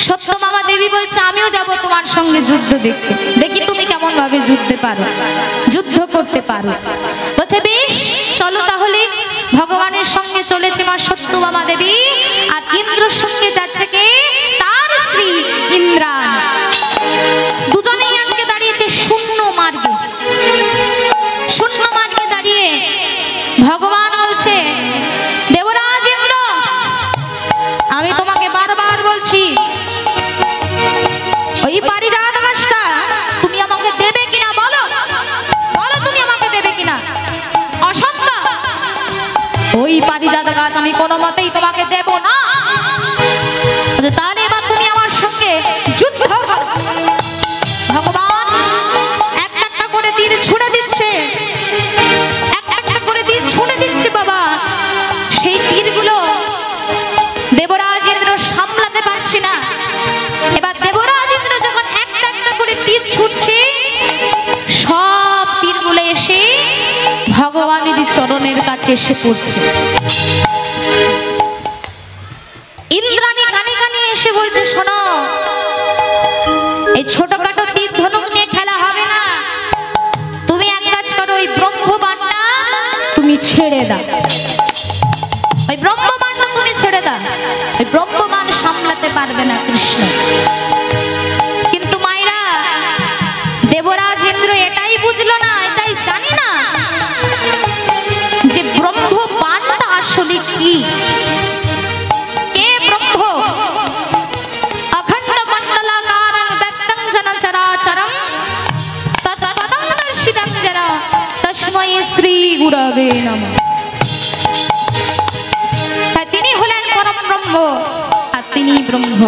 সত্যভামা দেবী বলছে আমিও যাব তোমার সঙ্গে যুদ্ধ দেখতে, দেখি তুমি কেমন ভাবে যুদ্ধে পারো, যুদ্ধ করতে পারো। বলছে বেশ চলো তাহলে। ভগবানের সঙ্গে চলেছে মা সত্যভামা দেবী, আর ইন্দ্রর সঙ্গে যাচ্ছে কে, তার স্ত্রী ইন্দ্রাণ। দুজনেই আজকে দাঁড়িয়েছে শূন্য মার্গে। শূন্য মার্গে দাঁড়িয়ে ভগবান বলছে দেবরাজ ইন্দ্র আমি তোমাকে বারবার বলছি ওই পারিজাত গাছটা তুমি আমাকে দেবে কিনা, বলো বলো তুমি আমাকে দেবে কিনা। অসম্ভব, ওই পারিজাত গাছ আমি কোনো মতেই তোমাকে দেব না। তাহলে এবার তুমি আমার সঙ্গে যুদ্ধ করো। ভগবান একটা একটা করে তীর ছুড়ে দিচ্ছে, একটা একটা করে তীর ছুড়ে দিচ্ছে বাবা। সেই তীরগুলো দেবরাজ ইন্দ্র সামলাতে পারছে না। এবার দেবরাজ ইন্দ্র যখন একটা একটা করে তীর ছুটছে, সব তীরগুলো এসে ভগবানের চরণের কাছে এসে পড়ছে। ইন্দ্রাণী কানে কানে এসে বলছে শোনো, এই ছোটখাটো তীর ধনুক নিয়ে খেলা হবে না, তুমি এক কাজ করো ওই ব্রহ্মবাণটা তুমি ছেড়ে দাও, ওই ব্রহ্মবাণটা তুমি ছেড়ে দাও, ওই ব্রহ্মবাণ সামলাতে পারবে না কৃষ্ণ। কিন্তু মায়েরা দেবরাজ ইন্দ্র এটাই বুঝলো না, এটাই জানি না যে ব্রহ্মবাণটা আসলে কি। কে ব্রহ্ম? অখণ্ড মণ্ডলাকারং ব্যক্তং জন চরাচরং তৎপদং দর্শিতং যেন তস্मै শ্রী গুরবে নমঃ। তিনি হলেন পরম ব্রহ্ম, আর তিনি ব্রহ্ম।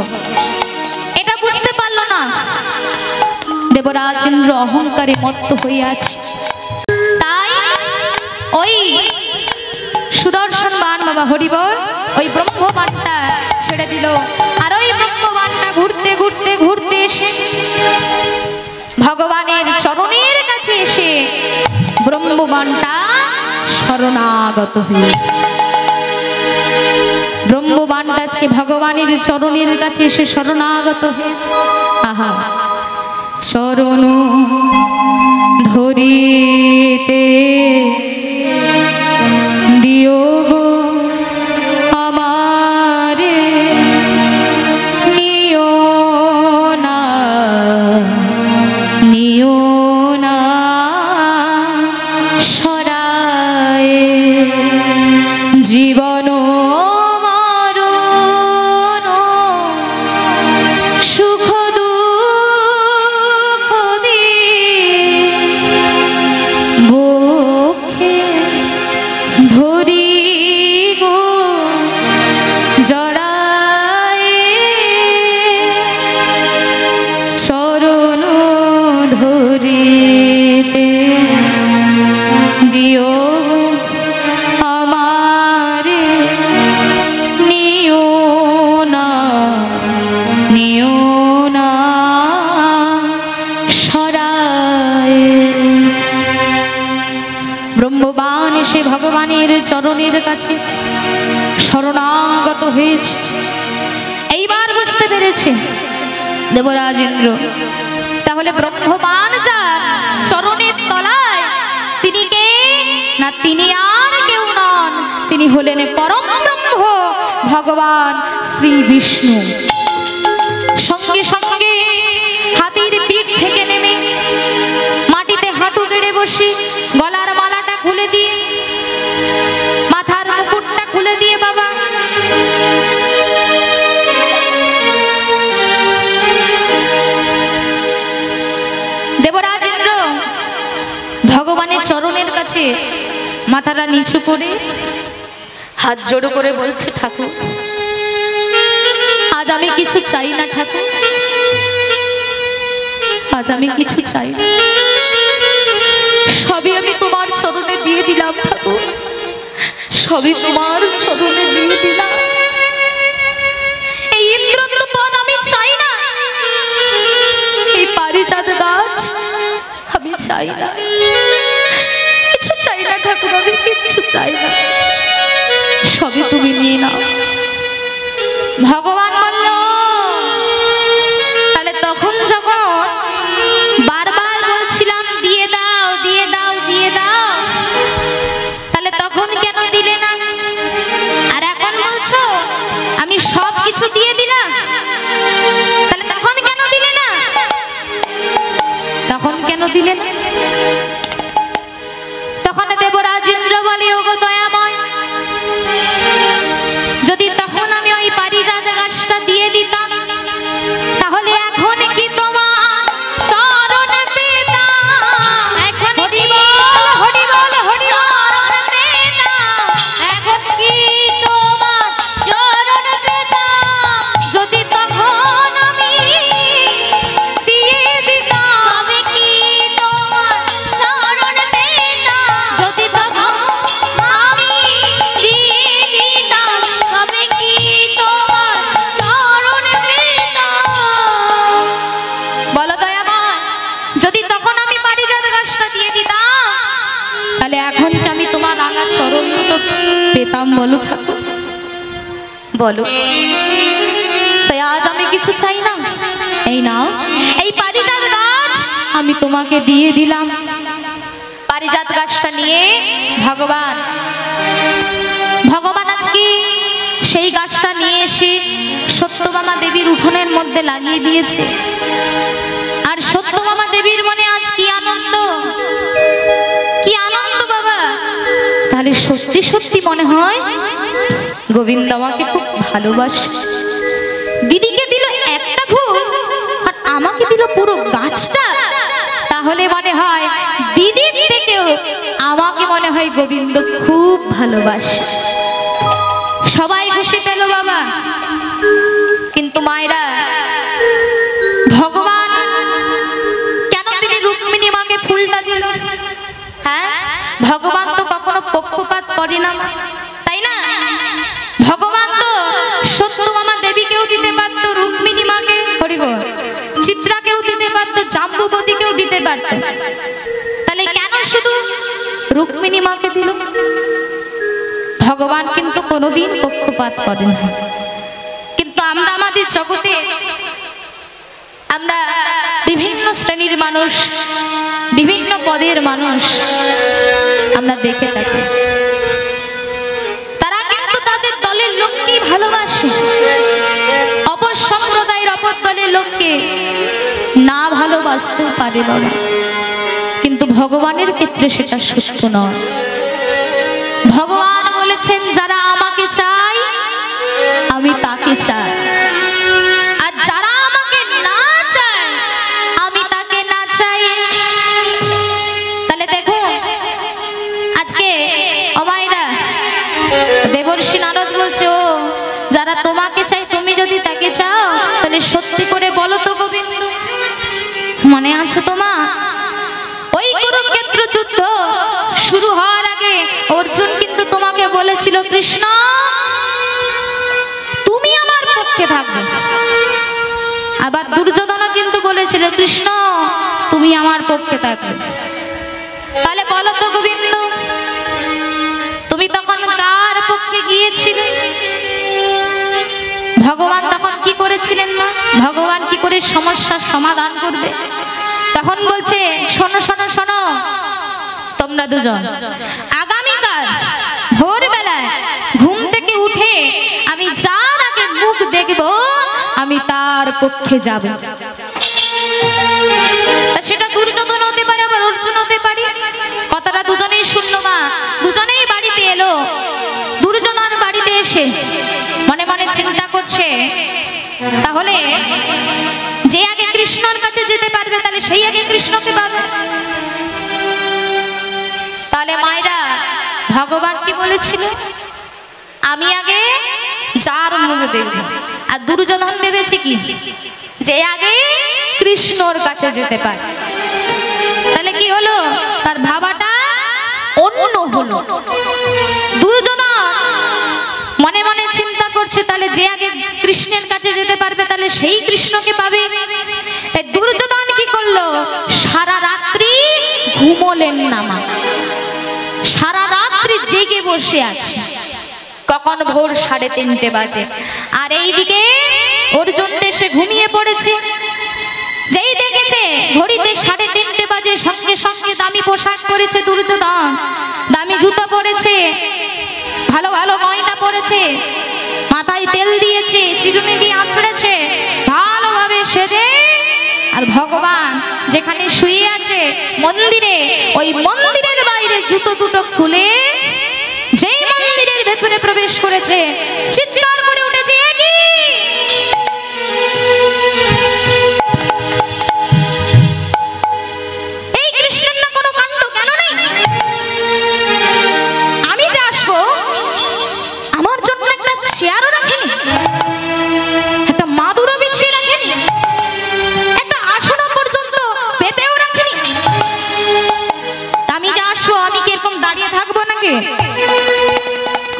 দেবরাজ ইন্দ্র অহংকারে মত্ত হয়ে আছে। তাই ওই সুদর্শন বাণ বাবা হরিবল ওই ব্রহ্মবাণটা ছেড়ে দিল। আর ওই ব্রহ্মবাণটা ঘুরতে ঘুরতে ঘুরতে এসে ভগবানের চরণের কাছে এসে ব্রহ্মবাণটা শরণাগত হয়েছে। ব্রহ্মবাণটা আজকে ভগবানের চরণের কাছে এসে শরণাগত হয়েছে। আহা, চরণ ধরিতে দিও গো আমারে, নিও না নিও না সরায়ে, জীবন মরণ সুখ দুঃখ দিয়ে বুকে ধরি গো জড়ায়ে, চরণ ধরিতে দিও আমারে, নিও না নিও না সরায়ে। ব্রহ্মবাণ এসে ভগবানের চরণের কাছে শরণাগত হয়েছে। এইবার বুঝতে পেরেছে দেবরাজ ইন্দ্র, তাহলে ব্রহ্মবাণ যা চরণের তলায়, তিনি কে না, তিনি আর কেউ নন, তিনি হলেন পরম ব্রহ্ম ভগবান শ্রী বিষ্ণু। সঙ্গে সঙ্গে হাতির পিঠ থেকে নেমে মাটিতে হাঁটু গেড়ে বসে গলার মালাটা খুলে দিয়ে, মাথার মুকুটটা খুলে দিয়ে বাবা দেবরাজ ইন্দ্র ভগবানের চরণের কাছে মাথাটা নিচু করে হাত জোড়ো করে বলছে, ঠাকুর আজ আমি কিছু চাই না ঠাকুর, আজ আমি কিছু চাই না, সবই আমি তোমার চরণে দিয়ে দিলাম ঠাকুর, সবই তোমার চরণে দিয়ে দিলাম। এই ইন্দ্রত্ব পদ আমি চাই না, এই পারিজাত গাছ আমি চাই না, কিছু চাই না ঠাকুর, আমি কিছু চাই না, সবই তুমি নিয়ে নাও। ভগবান বলল, তাহলে তখন যখন বারবার বলছিলাম দিয়ে দাও দিয়ে দাও দিয়ে দাও, তাহলে তখন কেন দিলে না? আর এখন বলছো আমি সব কিছু দিয়ে দিলাম, তাহলে তখন কেন দিলে না? তখন কেন দিলে না? তখন দেবরাজ ইন্দ্র বলে, ওগো দয়াময়, যদি তখন আমি ওই পারিজাত গাছটা দিয়ে দিতাম, তাহলে এখন কি তোমার চরণ পেতাম? এখন হরি বল হরি বল হরি চরণ পেতাম, এখন কি তোমার চরণ পেতাম? যদি তখন আমি দিয়ে দিতাম, তবে কি তোমার চরণ পেতাম? যদি তখন আমি দিয়ে দিতাম, তবে কি তোমার চরণ পেতাম? বলো দয়াময়, যদি তখন আমি পারিজাত গাছটা দিয়ে দিতাম, তাহলে এখন কি আমি তোমার রাঙা চরণ দুটো পেতাম? বলো ঠাকুর, বলো। তাই আজ আমি কিছু চাই না, এই নাও এই পারিজাত গাছ আমি তোমাকে দিয়ে দিলাম। পারিজাত গাছটা নিয়ে ভগবান আজকে সেই গাছটা নিয়ে এসে সত্যভামা দেবীর উঠোনের মধ্যে লাগিয়ে দিয়েছে। আর সত্যভামা দেবীর মনে আজ কি আনন্দ, কি আনন্দ বাবা! তাহলে সত্যি সত্যি মনে হয় গোবিন্দ আমাকে খুব ভালোবাসে। দিদিকে দিল একটা ফুল আর আমাকে দিল পুরো গাছটা, তাহলে মনে হয় দিদির থেকেও আমাকে মনে হয় গোবিন্দ খুব ভালোবাসে। সবাই খুশি পেল বাবা। কিন্তু মায়েরা ভগবান না মা, তাই না? ভগবান তো সত্যভামা দেবীকেও দিতে পারত, রুক্মিণী মাকে, হরি বল, চিত্রাকেও দিতে পারত, জাম্বুবতীকেও দিতে পারত, তাহলে কেন শুধু রুক্মিণী মাকে দিল? ভগবান কিন্তু কোনোদিন পক্ষপাত করেন না। কিন্তু আমরা আমাদের জগতে আমরা বিভিন্ন শ্রেণীর মানুষ, বিভিন্ন পদের মানুষ আমরা দেখে থাকি, তারা কিন্তু তাদের দলের লোককেই ভালোবাসে, অপর সম্প্রদায়ের অপর দলের লোককে না ভালোবাসতে পারে বাবা। কিন্তু ভগবানের ক্ষেত্রে সেটা সত্য নয়। ভগবান বলেছেন, যারা আমাকে চায় আমি তাকে চাই, আর যারা আমাকে না চায় আমি তাকে না চাই। তাহলে দেখো আজকে অমাইরা দেবর্ষি নারদ বলছে, ও যারা তোমাকে চাই তুমি যদি তাকে চাও তাহলে সত্যি করে বলো তো গোবিন্দ, মনে আছে তোমা ওই কুরুক্ষেত্র যুদ্ধ শুরু হওয়ার আগে অর্জুন কিন্তু তোমাকে বলেছিল, কৃষ্ণ তুমি আমার পক্ষে থাকবে। আবার দুর্যোধন কিন্তু বলেছিল, কৃষ্ণ তুমি আমার পক্ষে থাকবে। তাহলে বলো তো গোবিন্দ, তুমি তখন কার পক্ষে গিয়েছিলে? ভগবান তখন কি করেছিলেন না? ভগবান কি করে সমস্যার সমাধান করবে? তখন বলছে, শোনো শোনো শোনো তোমরা দুজন, আগামীকাল ভোরবেলায় ঘুম থেকে উঠে আমি যার আগে মুখ দেখব আমি তার পক্ষে যাব। সেটা দুর্যোধন হতে পারে, আবার অর্জুন হতে পারে। কথাটা দুজনেই শুনলো মা, দুজনেই বাড়িতে এলো। দুর্যোধন বাড়িতে এসে মনে মনে চিন্তা করছে, তাহলে যে আগে কৃষ্ণর কাছে যেতে পারবে তাহলে সেই আগে কৃষ্ণকে পাবে। তাহলে মায়েরা ভগবান কি বলেছিল, আমি আগে যার মুখ দেখব। আর দুর্যোধন ভেবেছে কি, যে আগে কৃষ্ণর কাছে যেতে পারে। তাহলে কি হলো, তার ভাবাটা অন্য হলো। দুর্যোধন মনে মনে চিন্তা করছে, তাহলে যে আগে কৃষ্ণের কাছে যেতে পারবে তাহলে সেই কৃষ্ণকে পাবে। দুর্যোধন কি করলো, সারা রাত্রি ঘুমোলেন না মা, সারা রাত্রি জেগে বসে আছে। কখন ভোর 3:30 বাজে, আর এইদিকে অর্জুন দেশে ঘুমিয়ে পড়েছে। যেই দেখেছে ঘড়িতে 3:30 বাজে, সঙ্গে সঙ্গে দামি পোশাক পরেছে দুর্যোধন, দামি জুতো পরেছে, ভালো ভালো গয়না পরেছে, মাথায় তেল দিয়েছে, চিরুনি দিয়ে আঁচড়েছে, ভালোভাবে সেজে। আর ভগবান যেখানে শুয়ে আছে মন্দিরে, ওই মন্দিরের বাইরে জুতো দুটো খুলে যেই মন্দিরের ভেতরে প্রবেশ করেছে, চিৎকার করে উঠেছে, এই কৃষ্ণের না কোনো কাণ্ড কেন নেই? আমি যে আসবো আমার জন্য একটা চেয়ারও রাখেনি, একটা মাদুরও বিছিয়ে রাখেনি, একটা আসনও পর্যন্ত পেতেও রাখেনি। আমি যে আসবো আমি কি এরকম দাঁড়িয়ে থাকবো নাকি?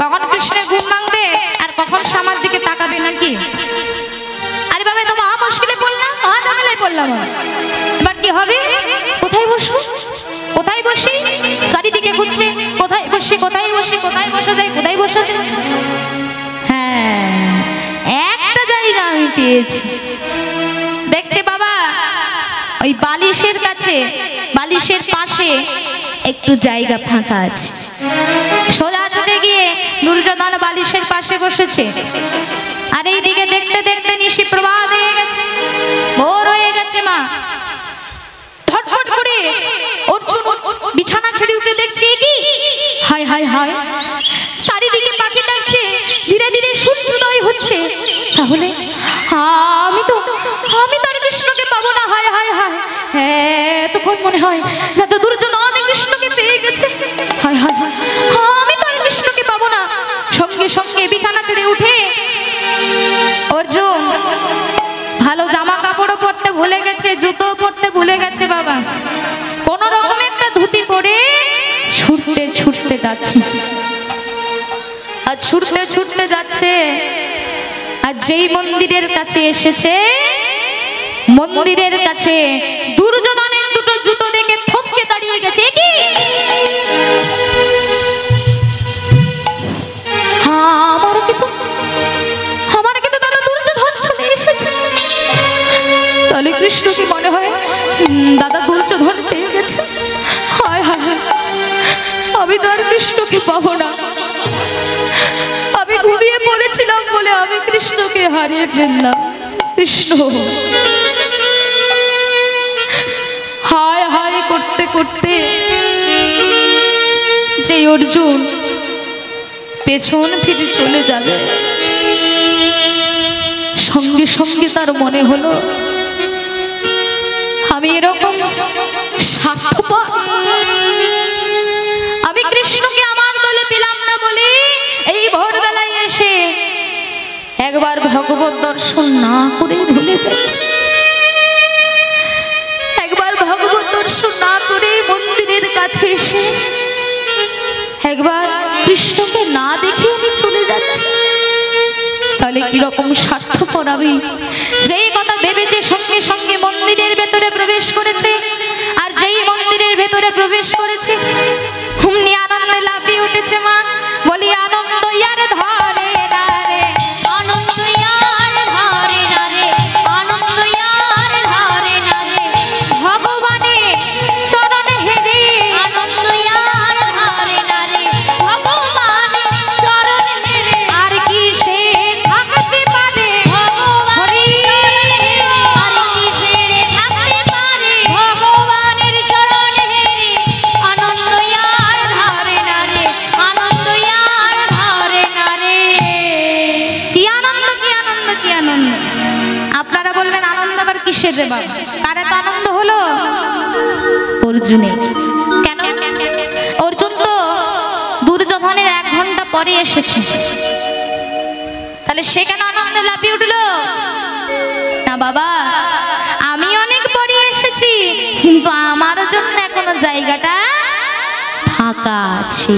কখন কৃষ্ণের ঘুম ভাঙবে আর কখন আমার দিকে তাকাবে নাকি? আরে বাবা, তো মহা মুশকিলে পড়লাম, মহা ঝামেলায় পড়লাম। এবার কি হবে? কোথায় বসবো, কোথায় বসি? চারিদিকে ঘুরছে, কোথায় বসি, কোথায় বসি, কোথায় বসা যায়, কোথায় বসা যায়। হ্যাঁ, একটা জায়গা আমি পেয়েছি। দেখছে বাবা, ওই বালিশের কাছে, বালিশের পাশে একটু জায়গা ফাঁকা আছে। সোজা চলে গিয়ে দুর্যোধন বালিশের পাশে বসেছে। আর এইদিকে দেখতে দেখতে নিশি প্রভাত হয়ে গেছে, ভোর হয়ে গেছে মা। ধটফট করে অর্জুন বিছানা ছেড়ে উঠে দেখছে, কি হায় হায় হায়, চারিদিকে পাখি ডাকছে, ধীরে ধীরে সূর্যোদয় হচ্ছে। তাহলে আমি তো আর কৃষ্ণকে পাবো না। হায় হায় হায়, হ্যাঁ তখন মনে হয় না তো দুর্যোধন কৃষ্ণকে পেয়ে গেছে। হায় হায় হায়, আমি তো আর কৃষ্ণকে পাবো না। সঙ্গে সঙ্গে বিছানা ছেড়ে উঠে অর্জুন ভালো জামা কাপড়ও পরতে ভুলে গেছে, জুতো পরতে ভুলে গেছে বাবা। কোন রকম একটা ধুতি পরে ছুটতে ছুটতে যাচ্ছে। আর ছুটতে ছুটতে যাচ্ছে, আর যেই মন্দিরের কাছে এসেছে, মন্দিরের কাছে দুর্যোধনের দুটো জুতো দেখে থমকে দাঁড়িয়ে গেছে। কি আমার কিন্তু দাদা দুর্যোধন চলে এসেছে। তাহলে কৃষ্ণ কি মনে হয় দাদা দুর্যোধন পেয়ে গেছে? হায় হায় হায়, আমি তো আর কৃষ্ণকে পাবো না। আমি ঘুমিয়ে পড়েছিলাম বলে আমি কৃষ্ণকে হারিয়ে ফেললাম। কৃষ্ণ হায় হায় করতে করতে যে অর্জুন পেছন ফিরে চলে যাবে, সঙ্গে সঙ্গে তার মনে হলো আমি এরকম স্বার্থপর, আমি কৃষ্ণকে আমার দলে পেলাম না বলে এই ভোরবেলায় এসে একবার ভগবত দর্শন না করে ভুলে যাচ্ছে, একবার ভগবত দর্শন না করে মন্দিরের কাছে এসে একবার কৃষ্ণকে না দেখে আমি চলে যাচ্ছি। তাহলে কিরকম স্বার্থপর আমি, যেই কথা ভেবেছে সঙ্গে সঙ্গে মন্দিরের ভেতরে প্রবেশ করেছে। আর যেই মন্দিরের ভেতরে প্রবেশ করেছে হুমনি আনন্দে লাফিয়ে উঠেছে। মা বলি আনন্দ ইয়ার ধরে না রে, আনন্দ ইয়ার ধরে না রে, আনন্দ ইয়ার ধরে না রে, ভগবানের চরণ হেরে, আনন্দ ইয়ার ধরে না রে, ভগবানের চরণ হেরে, আর কি সে থাকতে পারে ভগবানের চরণ হেরে, আর কি ছেড়ে থাকতে পারে ভগবানের চরণ হেরে, আনন্দ ইয়ার ধরে না রে, আনন্দ ইয়ার ধরে না রে। কি আনন্দ, কি আনন্দ, কি আনন্দ। আপনারা বলবেন আনন্দ আবার কিসের রে বাবা? কার এত আনন্দ হলো? অর্জুনের। কেন? অর্জুন তো দুর্যোধনের 1 ঘন্টা পরে এসেছে, তাহলে সে কেন আনন্দে লাফিয়ে উঠলো? না বাবা, আমি অনেক পরে এসেছি কিন্তু আমার জন্য এখনো জায়গাটা ফাঁকা আছে।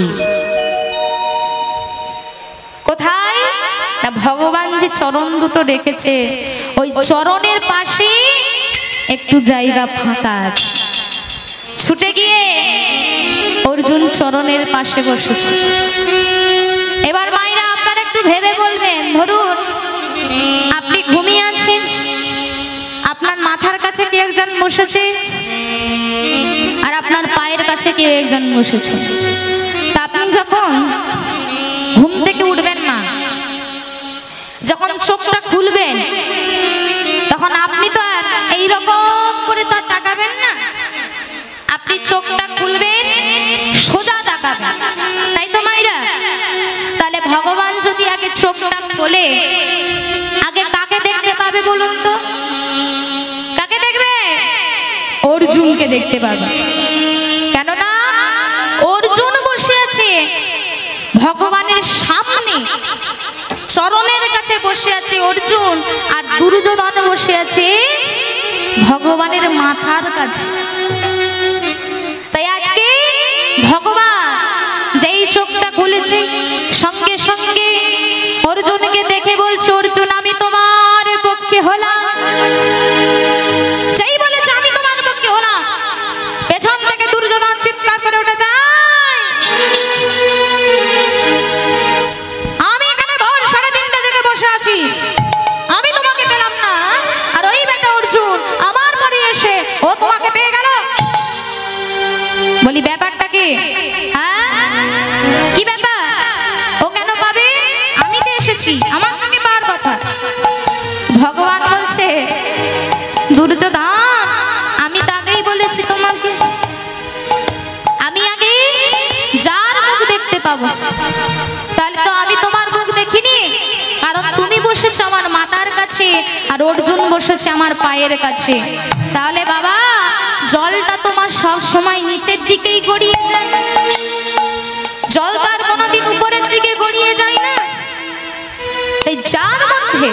কোথায়? না ভগবান যে চরণ দুটো রেখেছে ওই চরণের পাশে একটু জায়গা ফাঁকা আছে। ছুটে গিয়ে অর্জুন চরণের পাশে বসেছে। এবার মায়েরা আপনারা একটু ভেবে বলবেন, ধরুন আপনি ঘুমিয়ে আছেন, আপনার মাথার কাছে কেউ একজন বসেছে আর আপনার পায়ের কাছে কেউ একজন বসেছে। তা আপনি যখন ঘুম থেকে উঠবেন না, যখন চোখটা খুলবেন তখন আপনি তো আর এইরকম করে তো তাকাবেন না, আপনি চোখটা খুলবেন সোজা তাকাবেন, তাই তো মাইরা? তাহলে ভগবান যদি আগে চোখটা খোলে আগে কাকে দেখতে পাবে বলুন তো? কাকে দেখবে? অর্জুনকে দেখতে পাবে। কেননা অর্জুন বসে আছে ভগবানের সামনে, চরণের কাছে বসে আছে অর্জুন, আর দুর্যোধন বসে আছে ভগবানের মাথার কাছে। তাই আজকে ভগবান যেই চোখটা খুলেছে সঙ্গে সঙ্গে অর্জুনকে দেখে বলছে, অর্জুন আমি তোমার পক্ষে হলাম। যেই বলেছে আমি তোমার পক্ষে হলাম, পেছন থেকে দুর্যোধন চিৎকার করে উঠে যায়, আমি এখানে ভোর 3:30 থেকে বসে আছি, আমি তোমাকে পেলাম না, আর ওই বেটা অর্জুন আমার পরে এসে ও তোমাকে পেয়ে গেল। বলি ব্যাপারটা কি? কি ব্যাপার? ও কেন পাবে? আমি তো এসেছি, আমার সঙ্গে পাওয়ার কথা। ভগবান বলছে, দুর্যোধন আমি তাকেই বলেছি তোমাকে, আমি আগে যার মুখ দেখতে পাবো, তাহলে তো আমি তোমার মুখ দেখিনি, কারণ তুমি বসেছো আমার মাথার কাছে আর অর্জুন বসেছে আমার পায়ের কাছে। তাহলে বাবা জলটা তোমার সব সময় নিচের দিকেই গড়িয়ে যায়, জল তার কোনোদিন উপরের দিকে গড়িয়ে যায় না। তাই যার মধ্যে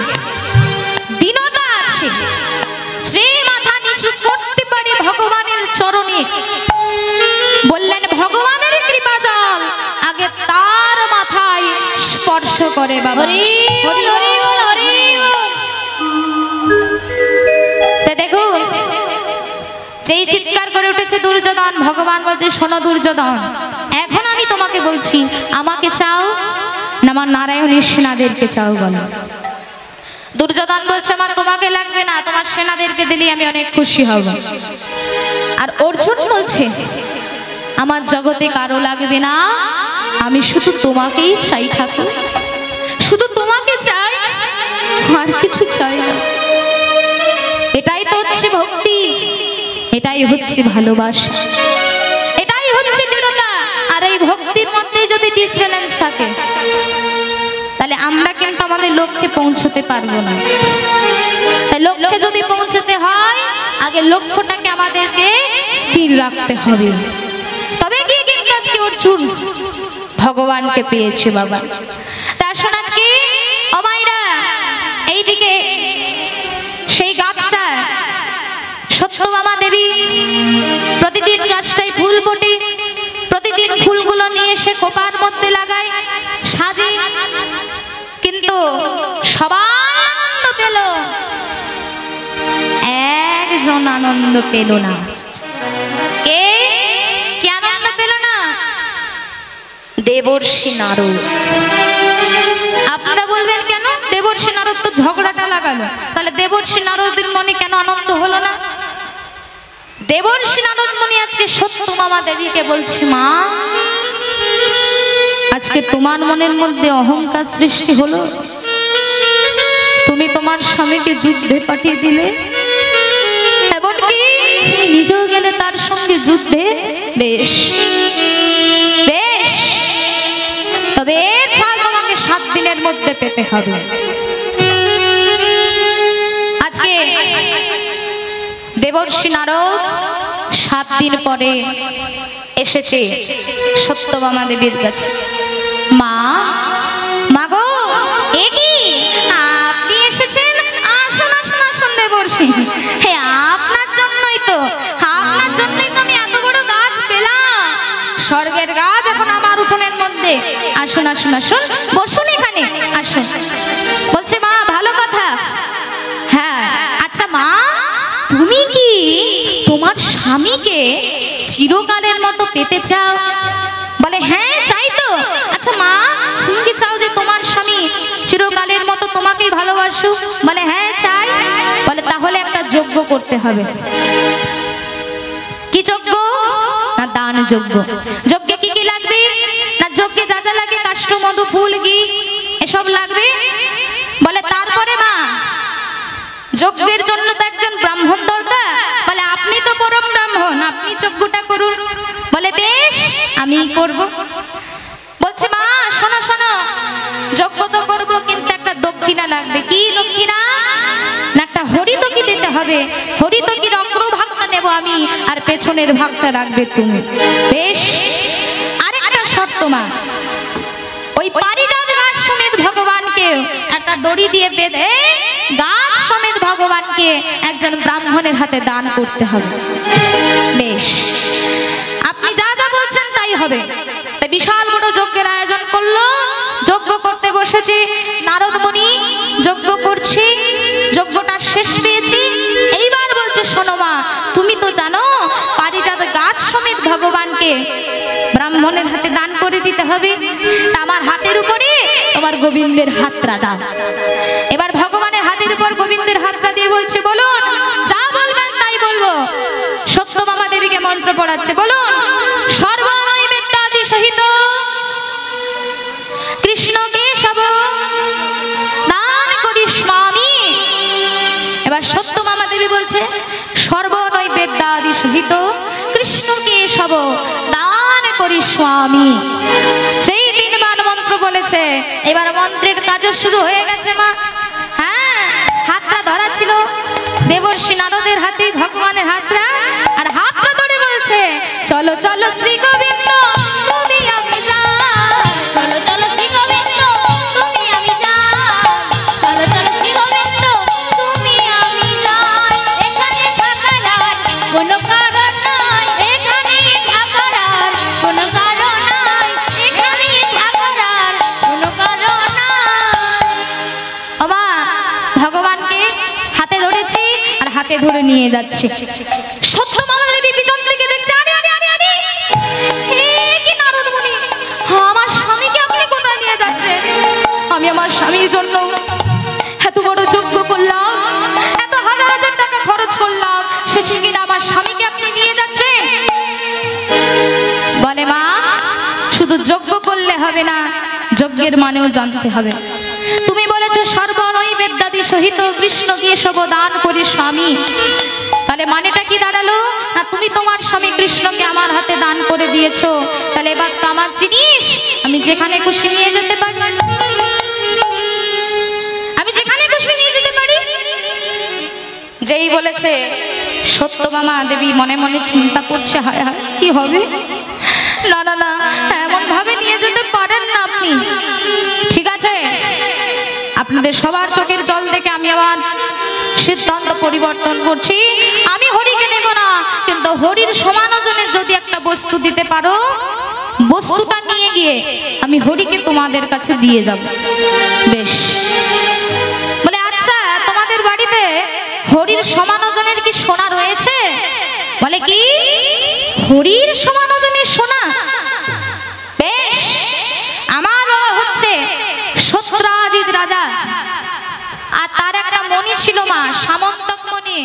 দীনতা আছে, যে মাথা নিচু করতে পারে ভগবানের চরণে, বললেন ভগবানের কৃপা জল আগে তার মাথায় স্পর্শ করে বাবা। হরি বল, হরি বল, হরি বল। তা দেখুন, যেই চিৎকার করে উঠেছে দুর্যোধন, ভগবান বলছে শোনো দুর্যোধন, এখন আমি তোমাকে বলছি, আমাকে চাও না আমার নারায়ণের সেনাদেরকে চাও বলো। দুর্যোধন বলছে আমার তোমাকে লাগবে না, তোমার সেনাদেরকে দিলে আমি অনেক খুশি হব। আর অর্জুন বলছে আমার জগতে কারো লাগবে না, আমি শুধু তোমাকেই চাই ঠাকুর, শুধু তোমাকে চাই, আর কিছু চাই না। এটাই তো হচ্ছে ভক্তি, এটাই হচ্ছে ভালোবাসা, এটাই হচ্ছে দৃঢ়তা। আর এই ভক্তির মধ্যে যদি ডিসব্যালেন্স থাকে তাহলে আমরা কিন্তু আমাদের লক্ষ্যে পৌঁছতে পারবো না। তাই লক্ষ্যে যদি পৌঁছতে হয় আগে লক্ষ্যটাকে আমাদেরকে স্থির রাখতে হবে, তবে গিয়ে কিন্তু আজকে অর্জুন ভগবানকে পেয়েছে বাবা। তা শোনা কি ও মাইরা, এইদিকে সেই গাছটা সত্যভামা দেবী প্রতিদিন গাছটায় ফুল ফোটে, প্রতিদিন ফুলগুলো নিয়ে এসে খোপার মধ্যে লাগায়, সাজে, কিন্তু সবাই আনন্দ পেল, একজন আনন্দ পেল না। কে কে আনন্দ পেল না? দেবর্ষি নারদ। আপনারা বলবেন কেন দেবর্ষি নারদ তো ঝগড়াটা লাগালো, তাহলে দেবর্ষি নারদের মনে কেন আনন্দ হলো না? দেবর্ষি নারদ মুনি আজকে সত্যভামা দেবীকে বলছে, মা আজকে তোমার মনের মধ্যে অহংকার সৃষ্টি হলো, তুমি তোমার স্বামীকে যুদ্ধে পাঠিয়ে দিলে, এমনকি নিজেও গেলে তার সঙ্গে যুদ্ধে। বেশ বেশ, তবে এর ফল তোমাকে 7 দিনের মধ্যে পেতে হবে। আজকে দেবর্ষি নারদ 7 দিন পরে এসেছে সত্যভামা দেবীর কাছে। মা, মাগো এ কি আপনি এসেছেন? আসুন আসুন আসুন দেবর্ষি, হে আপনার জন্যই তো, আপনার জন্যই তো আমি এত বড় গাছ পেলাম, স্বর্গের গাছ এখন আমার উঠোনের মধ্যে। আসুন আসুন আসুন, বসুন এখানে আসুন। বলছে মা ভালো কথা, হ্যাঁ আচ্ছা মা তুমি কি তোমার স্বামীকে চিরকালের মতো পেতে চাও? বলে হ্যাঁ চাই তো। আচ্ছা মা তুমি কি চাও যে তোমার স্বামী চিরকালের মতো তোমাকেই ভালোবাসুক? বলে হ্যাঁ চাই। বলে তাহলে একটা যজ্ঞ করতে হবে। কি যজ্ঞ? না দান যজ্ঞ। যজ্ঞে কি কি লাগবে? না যজ্ঞে যা যা লাগে কাষ্ঠ মধু ফুল ঘি এসব লাগবে। বলে তারপরে মা যজ্ঞের জন্য তো একজন ব্রাহ্মণ দরকার। বলে আপনি তো পরম ব্রাহ্মণ, আপনি যজ্ঞটা করুন। বলে বেশ আমি করব। বলছে মা শোনো শোনো, যজ্ঞ তো করবো কিন্তু একটা দক্ষিণা লাগবে। কি দক্ষিণা? না একটা হরিতকি দিতে হবে। হরিতকির অগ্রভাগটা নেব আমি, আর পেছনের ভাগটা রাখবে তুমি। বেশ, আরেকটা শর্ত মা, ওই পারিজাত গাছ সমেত ভগবানকে একটা দড়ি দিয়ে বেঁধে গাছ সমেত ভগবানকে একজন ব্রাহ্মণের হাতে দান করতে হবে। বেশ, আপনি যা যা বলছেন তাই হবে। তাই বিশাল বড় যজ্ঞের আয়োজন করলো। যজ্ঞ করতে বসেছে নারদ মুনি, যজ্ঞ করছি, যজ্ঞটা শেষ পেয়েছি। এইবার বলছে শোনো মা, তুমি তো জানো পারিজাত গাছ সমেত ভগবানকে ব্রাহ্মণের হাতে দান করে দিতে হবে। আমার হাতের উপরে তোমার গোবিন্দের হাতটা দাও। এবার ভগবানের হাতের উপর গোবিন্দের হাতটা দিয়ে বলছে বলুন, যা বলবেন তাই বলবো। সত্যভামা দেবীকে মন্ত্র পড়াচ্ছে, বলুন সর্বনৈবেদ্যাদি সহিত কৃষ্ণকে সব দান করিষ্যামি। এবার সত্যভামা দেবী বলছে সর্বনৈবেদ্যাদি সহিত কৃষ্ণকে সব দান করিষ্যামি। যেই 3 বার মন্ত্র বলেছে, এবার মন্ত্রের কাজ শুরু হয়ে গেছে মা। হ্যাঁ, হাতটা ধরা ছিল দেবর্ষি নারদের হাতে, ভগবানের হাতটা, আর হাতটা ধরে বলছে চলো চলো শ্রী গোবিন্দ তুমি আমি যাই, চলো চলো শ্রী গোবিন্দ তুমি আমি যাই, চলো চলো শ্রী গোবিন্দ তুমি আমি যাই। এখানে থাকার আর কোনো কারণ নাই, এখানে থাকার আর কোনো কারণ নাই, এখানে থাকার আর কোনো কারণ হাতে ধরে নিয়ে যাচ্ছে। সত্যভামা দেবী পিছন থেকে দেখছে, আরে আরে আরে আরে, এ কি নারদ মুনি, আমার স্বামীকে আপনি কোথায় নিয়ে যাচ্ছে? আমি আমার স্বামীর জন্য এত বড় যজ্ঞ করলাম, এত হাজার হাজার টাকা খরচ করলাম, শেষে কিনা আমার স্বামীকে আপনি নিয়ে যাচ্ছেন? বলে মা, শুধু যজ্ঞ করলে হবে না, যজ্ঞের মানেও জানতে হবে। তুমি বলেছো সর্বনৈবেদ্যাদি সহিত কৃষ্ণ কেশব দান করি স্বামী, তাহলে মানেটা কি দাঁড়ালো? না তুমি তোমার স্বামী কৃষ্ণকে আমার হাতে দান করে দিয়েছো, তাহলে এবার তো আমার জিনিস, আমি যেখানে খুশি নিয়ে যেতে পারি, আমি যেখানে খুশি নিয়ে যেতে পারি। যেই বলেছে সত্যভামা দেবী মনে মনে চিন্তা করছে, হায় হায় কি হবে? না না না, এমন ভাবে নিয়ে যেতে পারেন না আপনি। ঠিক আছে, আপনাদের সবার চোখের জল দেখে আমি আমার সিদ্ধান্ত পরিবর্তন করছি। আমি হরিকে নেব না, কিন্তু হরির সমান ওজনের যদি একটা বস্তু দিতে পারো, বস্তুটা নিয়ে গিয়ে আমি হরিকে তোমাদের কাছে দিয়ে যাব। বেশ। বলে আচ্ছা, তোমাদের বাড়িতে হরির সমান ওজনের কি সোনা রয়েছে? বলে কি হরির সমান ওজনের সোনা? বেশ, আমার বাবা হচ্ছে সত্রাজিৎ রাজা, আর তার একটা মণি ছিল মা, সামন্তক মণি।